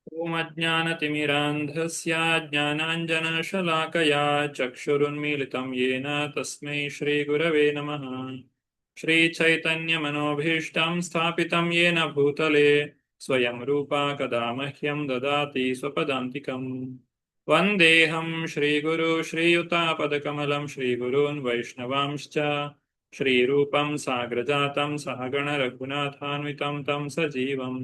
ಓಂ ಅಜ್ಞಾನತಿಮಿರಾಂಧಸ್ಯ ಜ್ಞಾನಾಂಜನಶಲಾಕಯಾ ಚಕ್ಷುರುನ್ಮೀಲಿತಂ ಯೇನ ತಸ್ಮೈ ಶ್ರೀಗುರವೇ ನಮಃ. ಶ್ರೀಚೈತನ್ಯಮನೋಭೀಷ್ಟಂ ಸ್ಥಾಪಿತಂ ಯೇನ ಭೂತಲೆ ಸ್ವಯಂ ರೂಪಾ ಕದಾ ಮಹ್ಯಂ ದದಾತಿ ಸ್ವಪದಾಂತಿಕಂ. ವಂದೇಹಂ ಶ್ರೀಗುರು ಶ್ರೀಯುತಾಪದಕಮಲಂ ಶ್ರೀಗುರೂನ್ ವೈಷ್ಣವಾಂಶ್ಚ ಶ್ರೀರೂಪಂ ಸಾಗ್ರಜಾತಂ ಸಹಗಣ ರಘುನಾಥಾನ್ವಿತಂ ತಂ ಸಜೀವಂ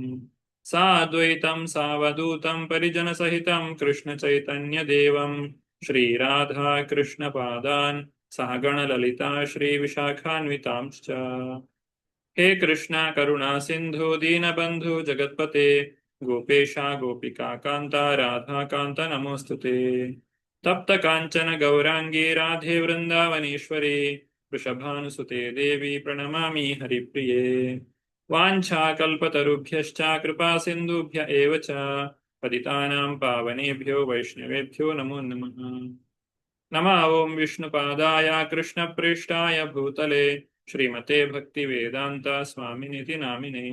ಸಾದ್ವೈತಂ ಸಾವಧೂತಂ ಪರಿಜನಸಹಿತಂ ಕೃಷ್ಣ ಚೈತನ್ಯ ದೇವಂ ಶ್ರೀರಾಧಾ ಕೃಷ್ಣ ಪಾದಾನ್ ಸಹಗಣ ಲಲಿತಾ ಶ್ರೀ ವಿಶಾಖಾನ್ವಿತಾಂಶ್ಚ. ಹೇ ಕೃಷ್ಣ ಕರುಣಾ ಸಿಂಧು ದೀನಬಂಧು ಜಗತ್ಪತೆ ಗೋಪೇಶ ಗೋಪಿಕಾ ಕಾಂತ ರಾಧಾಕಾಂತ ನಮೋಸ್ತುತೆ. ತಪ್ತ ಕಾಂಚನ ಗೌರಾಂಗಿ ರಾಧೆ ವೃಂದಾವನೇಶ್ವರಿ ವೃಷಭಾನುಸುತೆ ದೇವಿ ಪ್ರಣಮಾಮಿ ಹರಿಪ್ರಿಯೇ. ವಾಂಛಾಕಲ್ಪತರುಭ್ಯಶ್ಚ ಕೃಪಾ ಸಿಂಧುಭ್ಯ ಏವ ಚ ಪತಿತಾನಾಂ ಪಾವನೇಭ್ಯೋ ವೈಷ್ಣವೇಭ್ಯೋ ನಮೋ ನಮಃ. ನಮಃ ಓಂ ವಿಷ್ಣುಪಾದಾಯ ಕೃಷ್ಣಪ್ರೇಷ್ಠಾಯ ಭೂತಲೆ ಶ್ರೀಮತೆ ಭಕ್ತಿವೇದಾಂತ ಸ್ವಾಮಿನಿತಿ ನಾಮಿನೇ.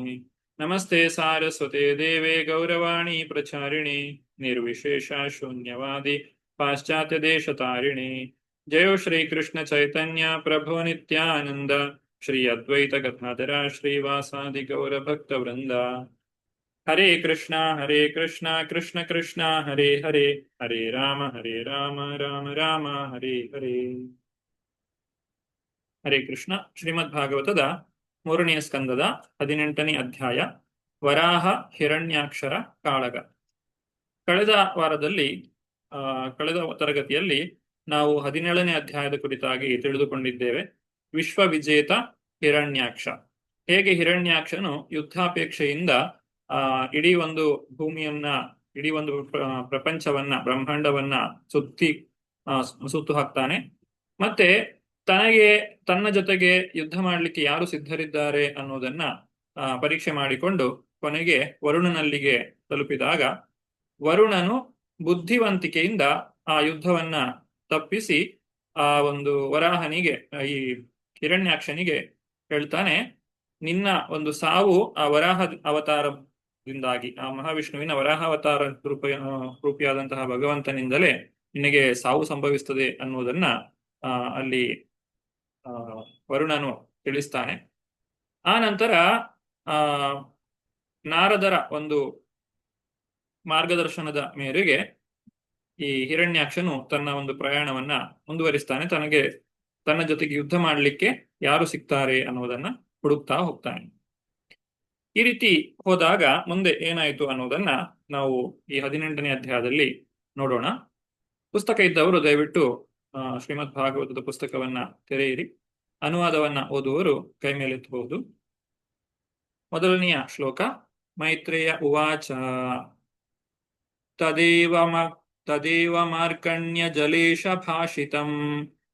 ನಮಸ್ತೆ ಸಾರಸ್ವತೆ ದೇವೆ ಗೌರವಾಣಿ ಪ್ರಚಾರಿಣಿ ನಿರ್ವಿಶೇಷ ಶೂನ್ಯವಾದಿ ಪಾಶ್ಚಾತ್ಯ ದೇಶತಾರಿಣಿ. ಜಯೋ ಶ್ರೀ ಕೃಷ್ಣ ಚೈತನ್ಯ ಪ್ರಭು ನಿತ್ಯಾನಂದ ಶ್ರೀ ಅದ್ವೈತ ಗದಾಧರ ಶ್ರೀವಾಸಾದಿ ಗೌರ ಭಕ್ತ ವೃಂದ. ಹರೇ ಕೃಷ್ಣ ಕೃಷ್ಣ ಕೃಷ್ಣ ಹರೇ ಹರೇ ಹರೇ ರಾಮ ರಾಮ ರಾಮ ಹರೇ ಹರೇ. ಹರೇ ಕೃಷ್ಣ. ಶ್ರೀಮದ್ ಭಾಗವತದ 3ನೆಯ ಸ್ಕಂದದ 18ನೇ ಅಧ್ಯಾಯ ವರಾಹ ಹಿರಣ್ಯಾಕ್ಷರ ಕಾಳಗ. ಕಳೆದ ವಾರದಲ್ಲಿ ಕಳೆದ ತರಗತಿಯಲ್ಲಿ ನಾವು 17ನೇ ಅಧ್ಯಾಯದ ಕುರಿತಾಗಿ ತಿಳಿದುಕೊಂಡಿದ್ದೇವೆ. ವಿಶ್ವವಿಜೇತ ಹಿರಣ್ಯಾಕ್ಷ. ಹೇಗೆ ಹಿರಣ್ಯಾಕ್ಷನು ಯುದ್ಧಾಪೇಕ್ಷೆಯಿಂದ ಇಡೀ ಒಂದು ಭೂಮಿಯನ್ನ, ಇಡೀ ಒಂದು ಪ್ರಪಂಚವನ್ನ, ಬ್ರಹ್ಮಾಂಡವನ್ನ ಸುತ್ತು ಹಾಕ್ತಾನೆ. ಮತ್ತೆ ತನ್ನ ಜೊತೆಗೆ ಯುದ್ಧ ಮಾಡಲಿಕ್ಕೆ ಯಾರು ಸಿದ್ಧರಿದ್ದಾರೆ ಅನ್ನೋದನ್ನ ಪರೀಕ್ಷೆ ಮಾಡಿಕೊಂಡು ಕೊನೆಗೆ ವರುಣನಲ್ಲಿಗೆ ತಲುಪಿದಾಗ ವರುಣನು ಬುದ್ಧಿವಂತಿಕೆಯಿಂದ ಆ ಯುದ್ಧವನ್ನ ತಪ್ಪಿಸಿ ಆ ಒಂದು ವರಾಹನಿಗೆ, ಈ ಹಿರಣ್ಯಾಕ್ಷನಿಗೆ ಹೇಳ್ತಾನೆ, ನಿನ್ನ ಒಂದು ಸಾವು ಆ ವರಾಹ ಅವತಾರದಿಂದಾಗಿ, ಆ ಮಹಾವಿಷ್ಣುವಿನ ವರಾಹ ಅವತಾರ ರೂಪಿಯಾದಂತಹ ಭಗವಂತನಿಂದಲೇ ನಿನಗೆ ಸಾವು ಸಂಭವಿಸ್ತದೆ ಅನ್ನುವುದನ್ನ ಅಲ್ಲಿ ವರುಣನು ತಿಳಿಸ್ತಾನೆ. ಆ ನಂತರ ನಾರದರ ಒಂದು ಮಾರ್ಗದರ್ಶನದ ಮೇರೆಗೆ ಈ ಹಿರಣ್ಯಾಕ್ಷನು ತನ್ನ ಒಂದು ಪ್ರಯಾಣವನ್ನ ಮುಂದುವರಿಸ್ತಾನೆ. ತನ್ನ ಜೊತೆಗೆ ಯುದ್ಧ ಮಾಡಲಿಕ್ಕೆ ಯಾರು ಸಿಗ್ತಾರೆ ಅನ್ನೋದನ್ನ ಹುಡುಕ್ತಾ ಹೋಗ್ತಾನೆ. ಈ ರೀತಿ ಹೋದಾಗ ಮುಂದೆ ಏನಾಯಿತು ಅನ್ನೋದನ್ನ ನಾವು ಈ 18ನೇ ಅಧ್ಯಾಯದಲ್ಲಿ ನೋಡೋಣ. ಪುಸ್ತಕ ಇದ್ದವರು ದಯವಿಟ್ಟು ಶ್ರೀಮದ್ ಭಾಗವತದ ಪುಸ್ತಕವನ್ನ ತೆರೆಯಿರಿ. ಅನುವಾದವನ್ನ ಓದುವವರು ಕೈ ಮೇಲೆತ್ತಬಹುದು. ಮೊದಲನೆಯ ಶ್ಲೋಕ. ಮೈತ್ರೇಯ ಉವಾಚ ತದೇವ ಮಾರ್ಕಣ್ಯ ಜಲೇಶ ಭಾಷಿತಂ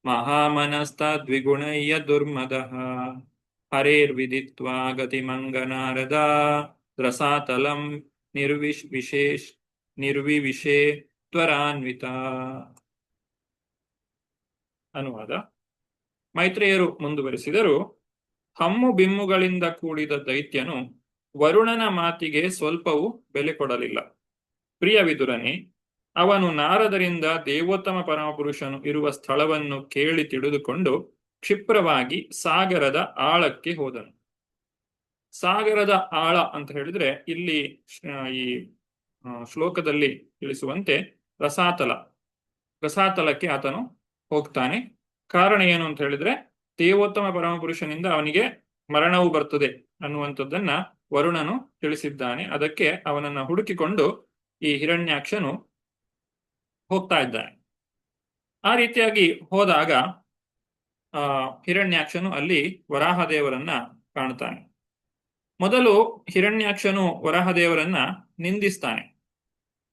ಮಹಾಮನಸ್ತದ್ವಿಗುಣಯ್ಯ ದುರ್ಮದಃ ಹರೇರ್ವಿದಿತ್ವಾ ಗತಿಮಂಗನಾರದ ರಸಾತಲಂ ನಿರ್ವಿವಿಶೇ ತ್ವರಾನ್ವಿತ. ಅನುವಾದ. ಮೈತ್ರೇಯರು ಮುಂದುವರೆಸಿದರು. ಹಮ್ಮು ಬಿಮ್ಮುಗಳಿಂದ ಕೂಡಿದ ದೈತ್ಯನು ವರುಣನ ಮಾತಿಗೆ ಸ್ವಲ್ಪವೂ ಬೆಲೆ ಕೊಡಲಿಲ್ಲ. ಪ್ರಿಯ ವಿದುರನೇ, ಅವನು ನಾರದರಿಂದ ದೇವೋತ್ತಮ ಪರಮಪುರುಷನು ಇರುವ ಸ್ಥಳವನ್ನು ಕೇಳಿ ತಿಳಿದುಕೊಂಡು ಕ್ಷಿಪ್ರವಾಗಿ ಸಾಗರದ ಆಳಕ್ಕೆ ಹೋದನು. ಸಾಗರದ ಆಳ ಅಂತ ಹೇಳಿದ್ರೆ ಇಲ್ಲಿ ಈ ಶ್ಲೋಕದಲ್ಲಿ ತಿಳಿಸುವಂತೆ ರಸಾತಲಕ್ಕೆ ಆತನು ಹೋಗ್ತಾನೆ. ಕಾರಣ ಏನು ಅಂತ ಹೇಳಿದ್ರೆ, ದೇವೋತ್ತಮ ಪರಮಪುರುಷನಿಂದ ಅವನಿಗೆ ಮರಣವು ಬರ್ತದೆ ಅನ್ನುವಂಥದ್ದನ್ನ ವರುಣನು ತಿಳಿಸಿದ್ದಾನೆ. ಅದಕ್ಕೆ ಅವನನ್ನ ಹುಡುಕಿಕೊಂಡು ಈ ಹಿರಣ್ಯಾಕ್ಷನು ಹೋಗ್ತಾ ಇದ್ದಾನೆ. ಆ ರೀತಿಯಾಗಿ ಹೋದಾಗ ಹಿರಣ್ಯಾಕ್ಷನು ಅಲ್ಲಿ ವರಾಹದೇವರನ್ನ ಕಾಣ್ತಾನೆ. ಮೊದಲು ಹಿರಣ್ಯಾಕ್ಷನು ವರಾಹದೇವರನ್ನ ನಿಂದಿಸ್ತಾನೆ.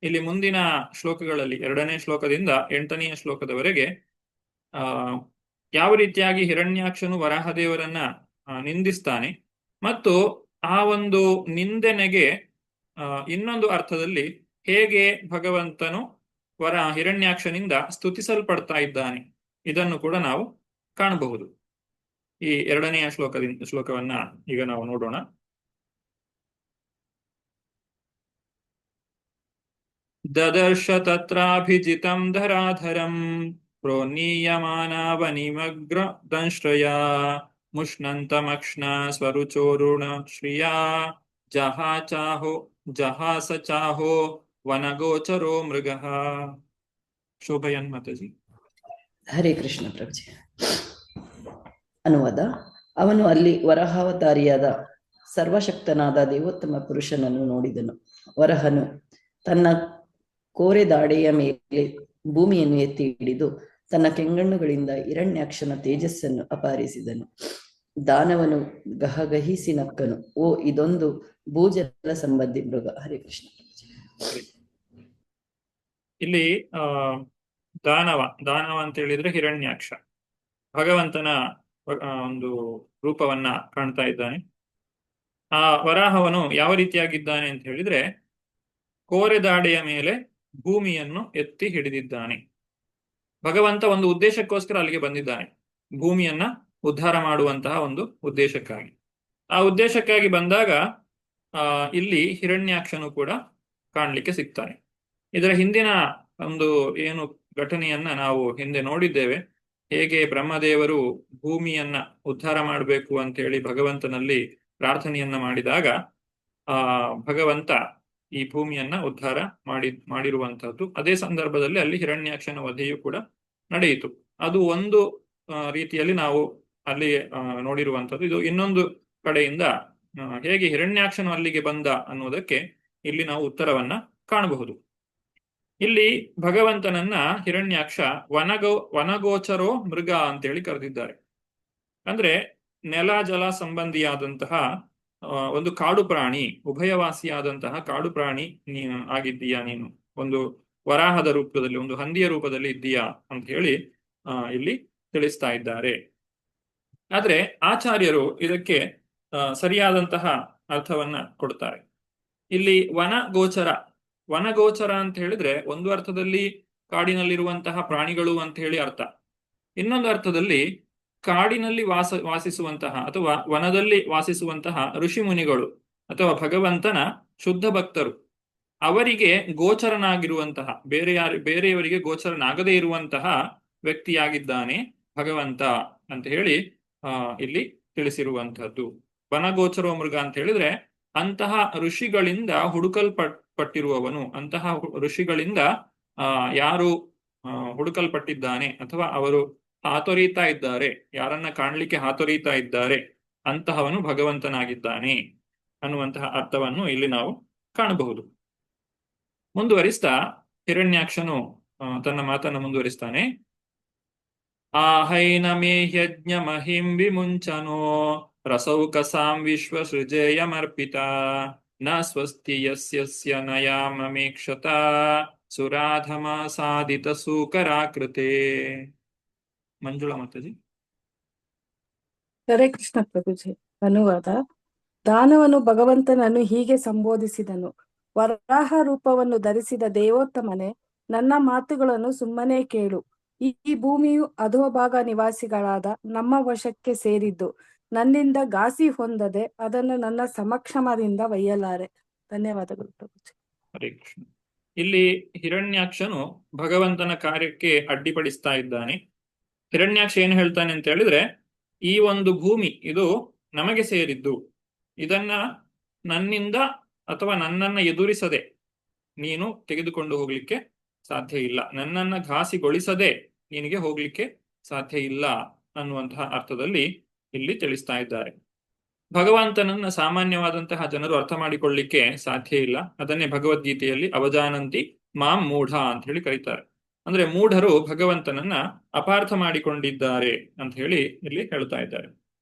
ಇಲ್ಲಿ ಮುಂದಿನ ಶ್ಲೋಕಗಳಲ್ಲಿ 2ನೇ ಶ್ಲೋಕದಿಂದ 8ನೆಯ ಶ್ಲೋಕದವರೆಗೆ ಯಾವ ರೀತಿಯಾಗಿ ಹಿರಣ್ಯಾಕ್ಷನು ವರಾಹದೇವರನ್ನ ನಿಂದಿಸ್ತಾನೆ ಮತ್ತು ಆ ಒಂದು ನಿಂದನೆಗೆ ಇನ್ನೊಂದು ಅರ್ಥದಲ್ಲಿ ಹೇಗೆ ಭಗವಂತನು ಹಿರಣ್ಯಾಕ್ಷನಿಂದ ಸ್ತುತಿಸಲ್ಪಡ್ತಾ ಇದ್ದಾನೆ, ಇದನ್ನು ಕೂಡ ನಾವು ಕಾಣಬಹುದು. ಈ 2ನೆಯ ಶ್ಲೋಕವನ್ನ ಈಗ ನಾವು ನೋಡೋಣ. ದದರ್ಶ ತತ್ರಾಭಿಜಿತಂ ಧರಾಧರಂ ಪ್ರೋನ್ನೀಯಮಾನಾವನಿಮಗ್ರ ದಂಶ್ರಯಾ ಮುಷ್ಣಂತಮಕ್ಷ್ಣ ಸ್ವರುಚೋರುಣ ಶ್ರಿಯಾ ಜಹಾಚಾಹೋ ಜಹಾಸ ಚಾಹೋ ವನಗೋಚರೋ ಮೃಗಃ. ಶೋಭಯನ್ ಮಾತಾಜಿ. ಹರೇ ಕೃಷ್ಣ ಪ್ರಭುಜಿ. ಅನುವಾದ. ಅವನು ಅಲ್ಲಿ ವರಹಾವತಾರಿಯಾದ ಸರ್ವಶಕ್ತನಾದ ದೇವೋತ್ತಮ ಪುರುಷನನ್ನು ನೋಡಿದನು. ವರಹನು ತನ್ನ ಕೋರೆದಾಡೆಯ ಮೇಲೆ ಭೂಮಿಯನ್ನು ಎತ್ತಿ ಹಿಡಿದು ತನ್ನ ಕೆಂಗಣ್ಣುಗಳಿಂದ ಹಿರಣ್ಯಾಕ್ಷನ ತೇಜಸ್ಸನ್ನು ಅಪಾರಿಸಿದನು. ದಾನವನು ಗಹಗಹಿಸಿ ನಕ್ಕನು. ಓ, ಇದೊಂದು ಭೂಜಲ ಸಂಬಂಧಿ ಮೃಗ. ಹರೇ ಕೃಷ್ಣ. ಇಲ್ಲಿ ದಾನವ ಅಂತ ಹೇಳಿದ್ರೆ ಹಿರಣ್ಯಾಕ್ಷ ಭಗವಂತನ ಒಂದು ರೂಪವನ್ನ ಕಾಣ್ತಾ ಇದ್ದಾನೆ. ಆ ವರಾಹವನು ಯಾವ ರೀತಿಯಾಗಿದ್ದಾನೆ ಅಂತ ಹೇಳಿದ್ರೆ ಕೋರೆದಾಡೆಯ ಮೇಲೆ ಭೂಮಿಯನ್ನು ಎತ್ತಿ ಹಿಡಿದಿದ್ದಾನೆ. ಭಗವಂತ ಒಂದು ಉದ್ದೇಶಕ್ಕೋಸ್ಕರ ಅಲ್ಲಿಗೆ ಬಂದಿದ್ದಾನೆ, ಭೂಮಿಯನ್ನ ಉದ್ಧಾರ ಮಾಡುವಂತಹ ಒಂದು ಉದ್ದೇಶಕ್ಕಾಗಿ. ಆ ಉದ್ದೇಶಕ್ಕಾಗಿ ಬಂದಾಗ ಇಲ್ಲಿ ಹಿರಣ್ಯಾಕ್ಷನು ಕೂಡ ಕಾಣಲಿಕ್ಕೆ ಸಿಗ್ತಾನೆ. ಇದರ ಹಿಂದಿನ ಒಂದು ಏನು ಘಟನೆಯನ್ನ ನಾವು ಹಿಂದೆ ನೋಡಿದ್ದೇವೆ. ಹೇಗೆ ಬ್ರಹ್ಮದೇವರು ಭೂಮಿಯನ್ನ ಉದ್ಧಾರ ಮಾಡಬೇಕು ಅಂತ ಹೇಳಿ ಭಗವಂತನಲ್ಲಿ ಪ್ರಾರ್ಥನೆಯನ್ನ ಮಾಡಿದಾಗ ಭಗವಂತ ಈ ಭೂಮಿಯನ್ನ ಉದ್ಧಾರ ಮಾಡಿರುವಂತಹದ್ದು. ಅದೇ ಸಂದರ್ಭದಲ್ಲಿ ಅಲ್ಲಿ ಹಿರಣ್ಯಾಕ್ಷನ ವಧೆಯು ಕೂಡ ನಡೆಯಿತು. ಅದು ಒಂದು ರೀತಿಯಲ್ಲಿ ನಾವು ಅಲ್ಲಿ ನೋಡಿರುವಂತದ್ದು. ಇದು ಇನ್ನೊಂದು ಕಡೆಯಿಂದ ಹೇಗೆ ಹಿರಣ್ಯಾಕ್ಷನು ಅಲ್ಲಿಗೆ ಬಂದ ಅನ್ನೋದಕ್ಕೆ ಇಲ್ಲಿ ನಾವು ಉತ್ತರವನ್ನ ಕಾಣಬಹುದು. ಇಲ್ಲಿ ಭಗವಂತನನ್ನ ಹಿರಣ್ಯಾಕ್ಷ ವನಗೋಚರೋ ಮೃಗ ಅಂತೇಳಿ ಕರೆದಿದ್ದಾರೆ. ಅಂದ್ರೆ ನೆಲ ಜಲ ಸಂಬಂಧಿಯಾದಂತಹ ಒಂದು ಕಾಡು ಪ್ರಾಣಿ, ಉಭಯವಾಸಿಯಾದಂತಹ ಕಾಡು ಪ್ರಾಣಿ ಆಗಿದ್ದೀಯಾ ನೀನು, ಒಂದು ವರಾಹದ ರೂಪದಲ್ಲಿ, ಒಂದು ಹಂದಿಯ ರೂಪದಲ್ಲಿ ಇದ್ದೀಯಾ ಅಂತ ಹೇಳಿ ಇಲ್ಲಿ ತಿಳಿಸ್ತಾ ಇದ್ದಾರೆ. ಆದ್ರೆ ಆಚಾರ್ಯರು ಇದಕ್ಕೆ ಸರಿಯಾದಂತಹ ಅರ್ಥವನ್ನ ಕೊಡ್ತಾರೆ. ಇಲ್ಲಿ ವನಗೋಚರ ಅಂತ ಹೇಳಿದ್ರೆ ಒಂದು ಅರ್ಥದಲ್ಲಿ ಕಾಡಿನಲ್ಲಿರುವಂತಹ ಪ್ರಾಣಿಗಳು ಅಂತ ಹೇಳಿ ಅರ್ಥ. ಇನ್ನೊಂದು ಅರ್ಥದಲ್ಲಿ ಕಾಡಿನಲ್ಲಿ ವಾಸಿಸುವಂತಹ ಅಥವಾ ವನದಲ್ಲಿ ವಾಸಿಸುವಂತಹ ಋಷಿ ಮುನಿಗಳು ಅಥವಾ ಭಗವಂತನ ಶುದ್ಧ ಭಕ್ತರು, ಅವರಿಗೆ ಗೋಚರನಾಗಿರುವಂತಹ, ಬೇರೆಯವರಿಗೆ ಗೋಚರನಾಗದೇ ಇರುವಂತಹ ವ್ಯಕ್ತಿಯಾಗಿದ್ದಾನೆ ಭಗವಂತ ಅಂತ ಹೇಳಿ ಇಲ್ಲಿ ತಿಳಿಸಿರುವಂತಹದ್ದು. ವನಗೋಚರೋ ಮೃಗ ಅಂತ ಹೇಳಿದ್ರೆ ಅಂತಹ ಋಷಿಗಳಿಂದ ಹುಡುಕಲ್ಪಟ್ಟಿರುವವನು, ಅಂತಹ ಋಷಿಗಳಿಂದ ಯಾರು ಹುಡುಕಲ್ಪಟ್ಟಿದ್ದಾನೆ ಅಥವಾ ಅವರು ಹಾತೊರೀತಾ ಇದ್ದಾರೆ, ಯಾರನ್ನ ಕಾಣಲಿಕ್ಕೆ ಹಾತೊರೀತಾ ಇದ್ದಾರೆ, ಅಂತಹವನು ಭಗವಂತನಾಗಿದ್ದಾನೆ ಅನ್ನುವಂತಹ ಅರ್ಥವನ್ನು ಇಲ್ಲಿ ನಾವು ಕಾಣಬಹುದು. ಮುಂದುವರಿಸ್ತಾ ಹಿರಣ್ಯಾಕ್ಷನು ತನ್ನ ಮಾತನ್ನು ಮುಂದುವರಿಸ್ತಾನೆ. ಆಹೈನಮೇ ಯಜ್ಞ ಮಹಿಂ ವಿಮುಂಚನೋ ರಸೌಕಸಾಂ ವಿಶ್ವಸೃಜೇಯಮರ್ಪಿತ ನ ಸ್ವಸ್ತಿ ಯಸ್ಯ ನಯಾಮಮೇಕ್ಷತ ಸುರಾಧಮ ಸಾಧಿತ ಸೂಕರಾಕೃತೆ. ಮಂಜುಳಾ ಮಾತಾಜಿ. ಹರೇ ಕೃಷ್ಣ ಪ್ರಭುಜಿ. ಅನುವಾದ. ದಾನವನು ಭಗವಂತನನ್ನು ಹೀಗೆ ಸಂಬೋಧಿಸಿದನು. ವರಾಹ ರೂಪವನ್ನು ಧರಿಸಿದ ದೇವೋತ್ತಮನೆ, ನನ್ನ ಮಾತುಗಳನ್ನು ಸುಮ್ಮನೆ ಕೇಳು. ಈ ಭೂಮಿಯು ಅಧೋಭಾಗ ನಿವಾಸಿಗಳಾದ ನಮ್ಮ ವಶಕ್ಕೆ ಸೇರಿದ್ದು. ನನ್ನಿಂದ ಘಾಸಿ ಹೊಂದದೆ ಅದನ್ನು ನನ್ನ ಸಮಕ್ಷಮದಿಂದ ಒಯ್ಯಲಾರೆ. ಧನ್ಯವಾದಗಳು ಪ್ರಭುಜಿ. ಹರೇ ಕೃಷ್ಣ. ಇಲ್ಲಿ ಹಿರಣ್ಯಾಕ್ಷನು ಭಗವಂತನ ಕಾರ್ಯಕ್ಕೆ ಅಡ್ಡಿಪಡಿಸ್ತಾ ಇದ್ದಾನೆ. ಹಿರಣ್ಯಾಕ್ಷ ಏನು ಹೇಳ್ತಾನೆ ಅಂತ ಹೇಳಿದ್ರೆ, ಈ ಒಂದು ಭೂಮಿ ಇದು ನಮಗೆ ಸೇರಿದ್ದು, ಇದನ್ನ ನನ್ನಿಂದ ಅಥವಾ ನನ್ನನ್ನ ಎದುರಿಸದೆ ನೀನು ತೆಗೆದುಕೊಂಡು ಹೋಗ್ಲಿಕ್ಕೆ ಸಾಧ್ಯ ಇಲ್ಲ, ನನ್ನನ್ನ ಘಾಸಿಗೊಳಿಸದೆ ನಿನಗೆ ಹೋಗ್ಲಿಕ್ಕೆ ಸಾಧ್ಯ ಇಲ್ಲ ಅನ್ನುವಂತಹ ಅರ್ಥದಲ್ಲಿ ಇಲ್ಲಿ ತಿಳಿಸ್ತಾ ಇದ್ದಾರೆ. ಭಗವಂತನನ್ನ ಸಾಮಾನ್ಯವಾದಂತಹ ಜನರು ಅರ್ಥ ಮಾಡಿಕೊಳ್ಳಿಕ್ಕೆ ಸಾಧ್ಯ ಇಲ್ಲ. ಅದನ್ನೇ ಭಗವದ್ಗೀತೆಯಲ್ಲಿ ಅವಜಾನಂತಿ ಮಾಂ ಮೂಢ ಅಂತ ಹೇಳಿ ಕರೀತಾರೆ. ಅಂದ್ರೆ ಮೂಢರು ಭಗವಂತನನ್ನ ಅಪಾರ್ಥ ಮಾಡಿಕೊಂಡಿದ್ದಾರೆ ಅಂತ ಹೇಳಿ ಇಲ್ಲಿ ಹೇಳ್ತಾ ಇದ್ದಾರೆ.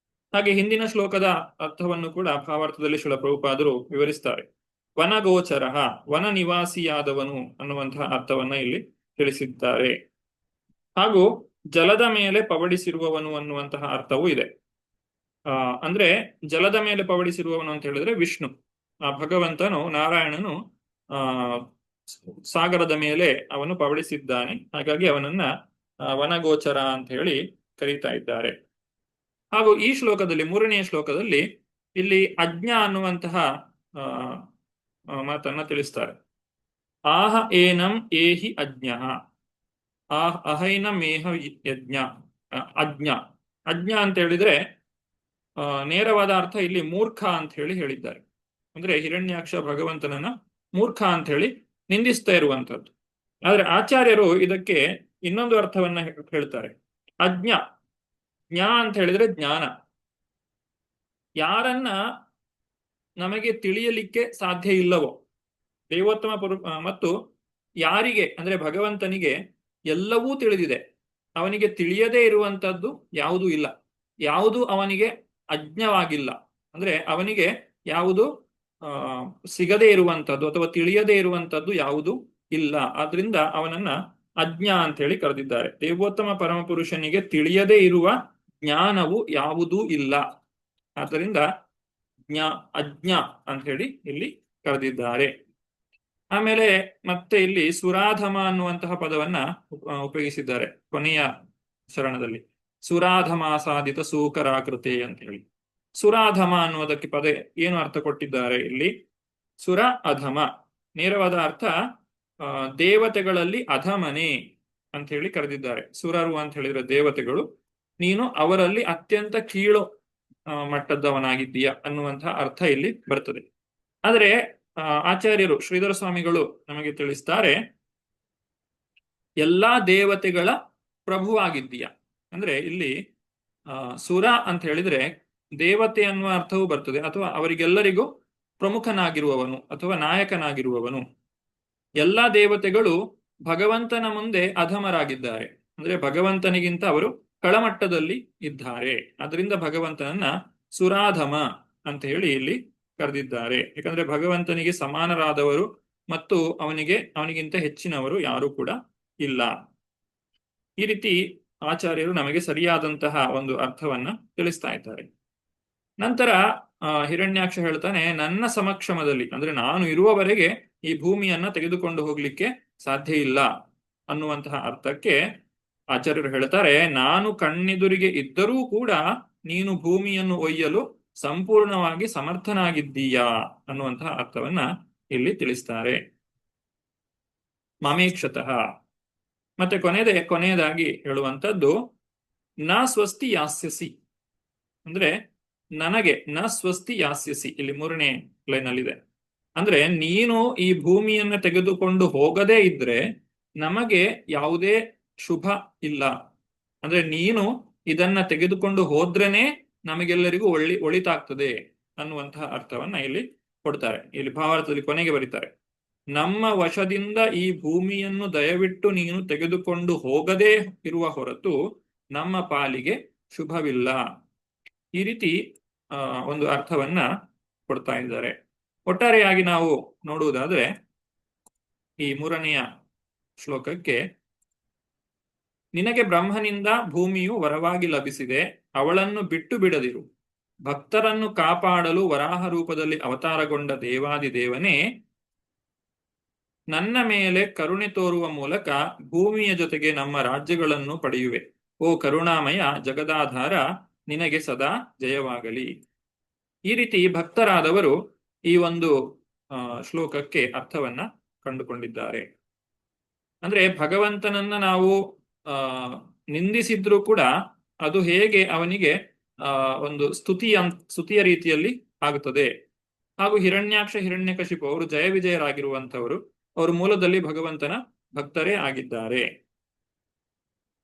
ಹಾಗೆ ಹಿಂದಿನ ಶ್ಲೋಕದ ಅರ್ಥವನ್ನು ಕೂಡ ಭಾವಾರ್ಥದಲ್ಲಿ ಶ್ರೀಲ ಪ್ರಭುಪಾದರು ವಿವರಿಸ್ತಾರೆ. ವನಗೋಚರ, ವನ ನಿವಾಸಿಯಾದವನು ಅನ್ನುವಂತಹ ಅರ್ಥವನ್ನ ಇಲ್ಲಿ ತಿಳಿಸಿದ್ದಾರೆ. ಹಾಗೂ ಜಲದ ಮೇಲೆ ಪವಡಿಸಿರುವವನು ಅನ್ನುವಂತಹ ಅರ್ಥವೂ ಇದೆ. ಅಂದ್ರೆ ಜಲದ ಮೇಲೆ ಪವಡಿಸಿರುವವನು ಅಂತ ಹೇಳಿದ್ರೆ ವಿಷ್ಣು. ಭಗವಂತನು, ನಾರಾಯಣನು ಸಾಗರದ ಮೇಲೆ ಅವನು ಪವಡಿಸಿದ್ದಾನೆ. ಹಾಗಾಗಿ ಅವನನ್ನ ವನಗೋಚರ ಅಂತ ಹೇಳಿ ಕರೀತಾ ಇದ್ದಾರೆ. ಹಾಗೂ ಈ ಶ್ಲೋಕದಲ್ಲಿ, ಮೂರನೆಯ ಶ್ಲೋಕದಲ್ಲಿ ಇಲ್ಲಿ ಅಜ್ಞ ಅನ್ನುವಂತಹ ಮಾತನ್ನ ತಿಳಿಸ್ತಾರೆ. ಆಹ ಏನಂ ಏಹಿ ಅಜ್ಞಃ ಅಹೈನಮೇಹ ಯಜ್ಞ ಅಜ್ಞ ಅಜ್ಞ ಅಂತ ಹೇಳಿದ್ರೆ ನೇರವಾದ ಅರ್ಥ ಇಲ್ಲಿ ಮೂರ್ಖ ಅಂತ ಹೇಳಿ ಹೇಳಿದ್ದಾರೆ. ಅಂದ್ರೆ ಹಿರಣ್ಯಾಕ್ಷ ಭಗವಂತನನ್ನ ಮೂರ್ಖ ಅಂತ ಹೇಳಿ ನಿಂದಿಸ್ತಾ ಇರುವಂತದ್ದು. ಆದ್ರೆ ಆಚಾರ್ಯರು ಇದಕ್ಕೆ ಇನ್ನೊಂದು ಅರ್ಥವನ್ನ ಹೇಳ್ತಾರೆ. ಅಜ್ಞ, ಜ್ಞಾ ಅಂತ ಹೇಳಿದ್ರೆ ಜ್ಞಾನ. ಯಾರನ್ನ ನಮಗೆ ತಿಳಿಯಲಿಕ್ಕೆ ಸಾಧ್ಯ ಇಲ್ಲವೋ ದೇವೋತ್ತಮ ಮತ್ತು ಯಾರಿಗೆ ಅಂದ್ರೆ ಭಗವಂತನಿಗೆ ಎಲ್ಲವೂ ತಿಳಿದಿದೆ, ಅವನಿಗೆ ತಿಳಿಯದೇ ಇರುವಂತದ್ದು ಯಾವುದೂ ಇಲ್ಲ, ಯಾವುದು ಅವನಿಗೆ ಅಜ್ಞವಾಗಿಲ್ಲ. ಅಂದ್ರೆ ಅವನಿಗೆ ಯಾವುದು ಸಿಗದೇ ಇರುವಂತದ್ದು ಅಥವಾ ತಿಳಿಯದೇ ಇರುವಂತದ್ದು ಯಾವುದು ಇಲ್ಲ. ಆದ್ರಿಂದ ಅವನನ್ನ ಅಜ್ಞ ಅಂತ ಹೇಳಿ ಕರೆದಿದ್ದಾರೆ. ದೇವೋತ್ತಮ ಪರಮಪುರುಷನಿಗೆ ತಿಳಿಯದೇ ಇರುವ ಜ್ಞಾನವು ಯಾವುದೂ ಇಲ್ಲ. ಆದ್ದರಿಂದ ಅಜ್ಞ ಅಂತ ಹೇಳಿ ಇಲ್ಲಿ ಕರೆದಿದ್ದಾರೆ. ಆಮೇಲೆ ಮತ್ತೆ ಇಲ್ಲಿ ಸುರಾಧಮ ಅನ್ನುವಂತಹ ಪದವನ್ನ ಉಪಯೋಗಿಸಿದ್ದಾರೆ ಕೊನೆಯ ಶರಣದಲ್ಲಿ. ಸುರಾಧಮಾಸಾದಿತ ಸೂಕರಾಕೃತೆ ಅಂತ ಹೇಳಿ ಸುರಾಧಮ ಅನ್ನುವುದಕ್ಕೆ ಪದ ಏನು ಅರ್ಥ ಕೊಟ್ಟಿದ್ದಾರೆ ಇಲ್ಲಿ? ಸುರ ಅಧಮ, ನೇರವಾದ ಅರ್ಥ ದೇವತೆಗಳಲ್ಲಿ ಅಧಮನೆ ಅಂತ ಹೇಳಿ ಕರೆದಿದ್ದಾರೆ. ಸುರರು ಅಂತ ಹೇಳಿದ್ರೆ ದೇವತೆಗಳು, ನೀನು ಅವರಲ್ಲಿ ಅತ್ಯಂತ ಕೀಳು ಮಟ್ಟದವನಾಗಿದ್ದೀಯ ಅನ್ನುವಂತಹ ಅರ್ಥ ಇಲ್ಲಿ ಬರ್ತದೆ. ಆದರೆ ಆಚಾರ್ಯರು ಶ್ರೀಧರ ಸ್ವಾಮಿಗಳು ನಮಗೆ ತಿಳಿಸ್ತಾರೆ, ಎಲ್ಲಾ ದೇವತೆಗಳ ಪ್ರಭುವಾಗಿದ್ದೀಯ. ಅಂದ್ರೆ ಇಲ್ಲಿ ಸುರ ಅಂತ ಹೇಳಿದ್ರೆ ದೇವತೆ ಅನ್ನುವ ಅರ್ಥವೂ ಬರ್ತದೆ, ಅಥವಾ ಅವರಿಗೆಲ್ಲರಿಗೂ ಪ್ರಮುಖನಾಗಿರುವವನು ಅಥವಾ ನಾಯಕನಾಗಿರುವವನು. ಎಲ್ಲಾ ದೇವತೆಗಳು ಭಗವಂತನ ಮುಂದೆ ಅಧಮರಾಗಿದ್ದಾರೆ, ಅಂದ್ರೆ ಭಗವಂತನಿಗಿಂತ ಅವರು ಕಳಮಟ್ಟದಲ್ಲಿ ಇದ್ದಾರೆ. ಅದರಿಂದ ಭಗವಂತನನ್ನ ಸುರಾಧಮ ಅಂತ ಹೇಳಿ ಇಲ್ಲಿ ಕರೆದಿದ್ದಾರೆ. ಯಾಕಂದ್ರೆ ಭಗವಂತನಿಗೆ ಸಮಾನರಾದವರು ಮತ್ತು ಅವನಿಗಿಂತ ಹೆಚ್ಚಿನವರು ಯಾರು ಕೂಡ ಇಲ್ಲ. ಈ ರೀತಿ ಆಚಾರ್ಯರು ನಮಗೆ ಸರಿಯಾದಂತಹ ಒಂದು ಅರ್ಥವನ್ನ ತಿಳಿಸ್ತಾ ಇದ್ದಾರೆ. ನಂತರ ಹಿರಣ್ಯಾಕ್ಷ ಹೇಳ್ತಾನೆ, ನನ್ನ ಸಮಕ್ಷಮದಲ್ಲಿ ಅಂದ್ರೆ ನಾನು ಇರುವವರೆಗೆ ಈ ಭೂಮಿಯನ್ನ ತೆಗೆದುಕೊಂಡು ಹೋಗ್ಲಿಕ್ಕೆ ಸಾಧ್ಯ ಇಲ್ಲ ಅನ್ನುವಂತಹ ಅರ್ಥಕ್ಕೆ ಆಚಾರ್ಯರು ಹೇಳ್ತಾರೆ, ನಾನು ಕಣ್ಣೆದುರಿಗೆ ಇದ್ದರೂ ಕೂಡ ನೀನು ಭೂಮಿಯನ್ನು ಒಯ್ಯಲು ಸಂಪೂರ್ಣವಾಗಿ ಸಮರ್ಥನಾಗಿದ್ದೀಯಾ ಅನ್ನುವಂತಹ ಅರ್ಥವನ್ನ ಇಲ್ಲಿ ತಿಳಿಸ್ತಾರೆ. ಮಮೇಕ್ಷತಃ. ಮತ್ತೆ ಕೊನೆಯದಾಗಿ ಹೇಳುವಂಥದ್ದು ನ ಸ್ವಸ್ತಿ ಯಾಸ್ಯಸಿ, ಅಂದ್ರೆ ನನಗೆ ನ ಸ್ವಸ್ತಿ ಯಾಸ್ಯಸಿ, ಇಲ್ಲಿ 3ನೇ ಲೈನಲ್ಲಿದೆ. ಅಂದ್ರೆ ನೀನು ಈ ಭೂಮಿಯನ್ನು ತೆಗೆದುಕೊಂಡು ಹೋಗದೇ ಇದ್ರೆ ನಮಗೆ ಯಾವುದೇ ಶುಭ ಇಲ್ಲ. ಅಂದ್ರೆ ನೀನು ಇದನ್ನ ತೆಗೆದುಕೊಂಡು ಹೋದ್ರೇನೆ ನಮಗೆಲ್ಲರಿಗೂ ಒಳಿತಾಗ್ತದೆ ಅನ್ನುವಂತಹ ಅರ್ಥವನ್ನ ಇಲ್ಲಿ ಕೊಡ್ತಾರೆ. ಇಲ್ಲಿ ಭಾವಾರ್ಥದಲ್ಲಿ ಕೊನೆಗೆ ಬರೀತಾರೆ, ನಮ್ಮ ವಶದಿಂದ ಈ ಭೂಮಿಯನ್ನು ದಯವಿಟ್ಟು ನೀನು ತೆಗೆದುಕೊಂಡು ಹೋಗದೇ ಇರುವ ಹೊರತು ನಮ್ಮ ಪಾಲಿಗೆ ಶುಭವಿಲ್ಲ. ಈ ರೀತಿ ಒಂದು ಅರ್ಥವನ್ನ ಕೊಡ್ತಾ ಇದ್ದಾರೆ. ಒಟ್ಟಾರೆಯಾಗಿ ನಾವು ನೋಡುವುದಾದ್ರೆ ಈ 3ನೆಯ ಶ್ಲೋಕಕ್ಕೆ, ನಿನಗೆ ಬ್ರಹ್ಮನಿಂದ ಭೂಮಿಯು ವರವಾಗಿ ಲಭಿಸಿದೆ, ಅವಳನ್ನು ಬಿಟ್ಟು ಬಿಡದಿರು. ಭಕ್ತರನ್ನು ಕಾಪಾಡಲು ವರಾಹ ರೂಪದಲ್ಲಿ ಅವತಾರಗೊಂಡ ದೇವಾದಿದೇವನೇ, ನನ್ನ ಮೇಲೆ ಕರುಣೆ ತೋರುವ ಮೂಲಕ ಭೂಮಿಯ ಜೊತೆಗೆ ನಮ್ಮ ರಾಜ್ಯಗಳನ್ನು ಪಡೆಯುವೆ. ಓ ಕರುಣಾಮಯ ಜಗದಾಧಾರ, ನಿನಗೆ ಸದಾ ಜಯವಾಗಲಿ. ಈ ರೀತಿ ಭಕ್ತರಾದವರು ಈ ಒಂದು ಶ್ಲೋಕಕ್ಕೆ ಅರ್ಥವನ್ನ ಕಂಡುಕೊಂಡಿದ್ದಾರೆ. ಅಂದ್ರೆ ಭಗವಂತನನ್ನ ನಾವು ನಿಂದಿಸಿದ್ರೂ ಕೂಡ ಅದು ಹೇಗೆ ಅವನಿಗೆ ಒಂದು ಸ್ತುತಿಯ ರೀತಿಯಲ್ಲಿ ಆಗುತ್ತದೆ. ಹಾಗೂ ಹಿರಣ್ಯಾಕ್ಷ ಹಿರಣ್ಯಕಶಿಪು ಅವರು ಜಯ ವಿಜಯರಾಗಿರುವಂತವರು, ಅವರು ಮೂಲದಲ್ಲಿ ಭಗವಂತನ ಭಕ್ತರೇ ಆಗಿದ್ದಾರೆ.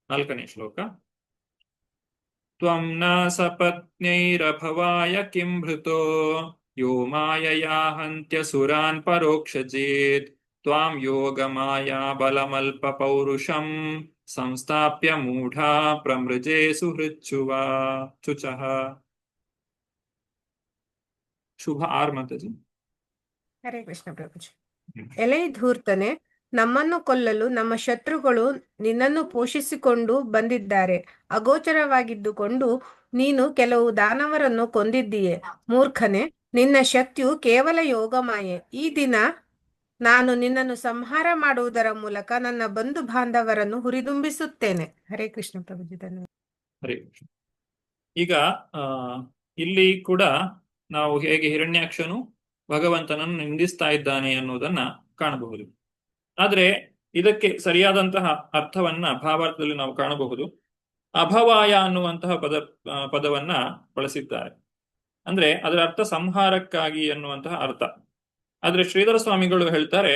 4ನೇ ಶ್ಲೋಕ. ತ್ವಂ ನ ಸಪತ್ನೈರಭವಾಯ ಕಿಂಭೃತೋ ಯೋ ಮಾಯಯಾ ಹಂತ್ಯ ಸುರಾನ್ ಪರೋಕ್ಷಜೇತ್ ತ್ವಾಂ ಯೋಗ ಮಾಯಾ ಬಲಮಲ್ಪ ಪೌರುಷಂ ಸಂಸ್ಥಾಪ್ಯ ಮೂಢಾ ಪ್ರಮೃಜೆ ಚುಚಃ. ಶುಭ ಆರ್ಮತಜಿ. ಹರೇ ಕೃಷ್ಣ ಪ್ರಭುಜಿ. ಎಲೆ ಧೂರ್ತನೆ, ನಮ್ಮನ್ನು ಕೊಲ್ಲಲು ನಮ್ಮ ಶತ್ರುಗಳು ನಿನ್ನನ್ನು ಪೋಷಿಸಿಕೊಂಡು ಬಂದಿದ್ದಾರೆ. ಅಗೋಚರವಾಗಿದ್ದುಕೊಂಡು ನೀನು ಕೆಲವು ದಾನವರನ್ನು ಕೊಂದಿದ್ದೀಯೆ. ಮೂರ್ಖನೆ, ನಿನ್ನ ಶಕ್ತಿಯು ಕೇವಲ ಯೋಗಮಾಯೆ. ಈ ದಿನ ನಾನು ನಿನ್ನನ್ನು ಸಂಹಾರ ಮಾಡುವುದರ ಮೂಲಕ ನನ್ನ ಬಂಧು ಬಾಂಧವರನ್ನು ಹುರಿದುಂಬಿಸುತ್ತೇನೆ. ಹರೇ ಕೃಷ್ಣ ಪ್ರಭುಜಿ. ಧನ್ಯವಾದ. ಹರೇ ಕೃಷ್ಣ. ಈಗ ಇಲ್ಲಿ ಕೂಡ ನಾವು ಹೇಗೆ ಹಿರಣ್ಯಾಕ್ಷನು ಭಗವಂತನನ್ನು ನಿಂದಿಸ್ತಾ ಇದ್ದಾನೆ ಅನ್ನುವುದನ್ನ ಕಾಣಬಹುದು. ಆದ್ರೆ ಇದಕ್ಕೆ ಸರಿಯಾದಂತಹ ಅರ್ಥವನ್ನ ಭಾವಾರ್ಥದಲ್ಲಿ ನಾವು ಕಾಣಬಹುದು. ಅಭವಾಯ ಅನ್ನುವಂತಹ ಪದವನ್ನ ಬಳಸಿದ್ದಾರೆ. ಅಂದ್ರೆ ಅದರ ಅರ್ಥ ಸಂಹಾರಕ್ಕಾಗಿ ಅನ್ನುವಂತಹ ಅರ್ಥ. ಆದ್ರೆ ಶ್ರೀಧರ ಸ್ವಾಮಿಗಳು ಹೇಳ್ತಾರೆ,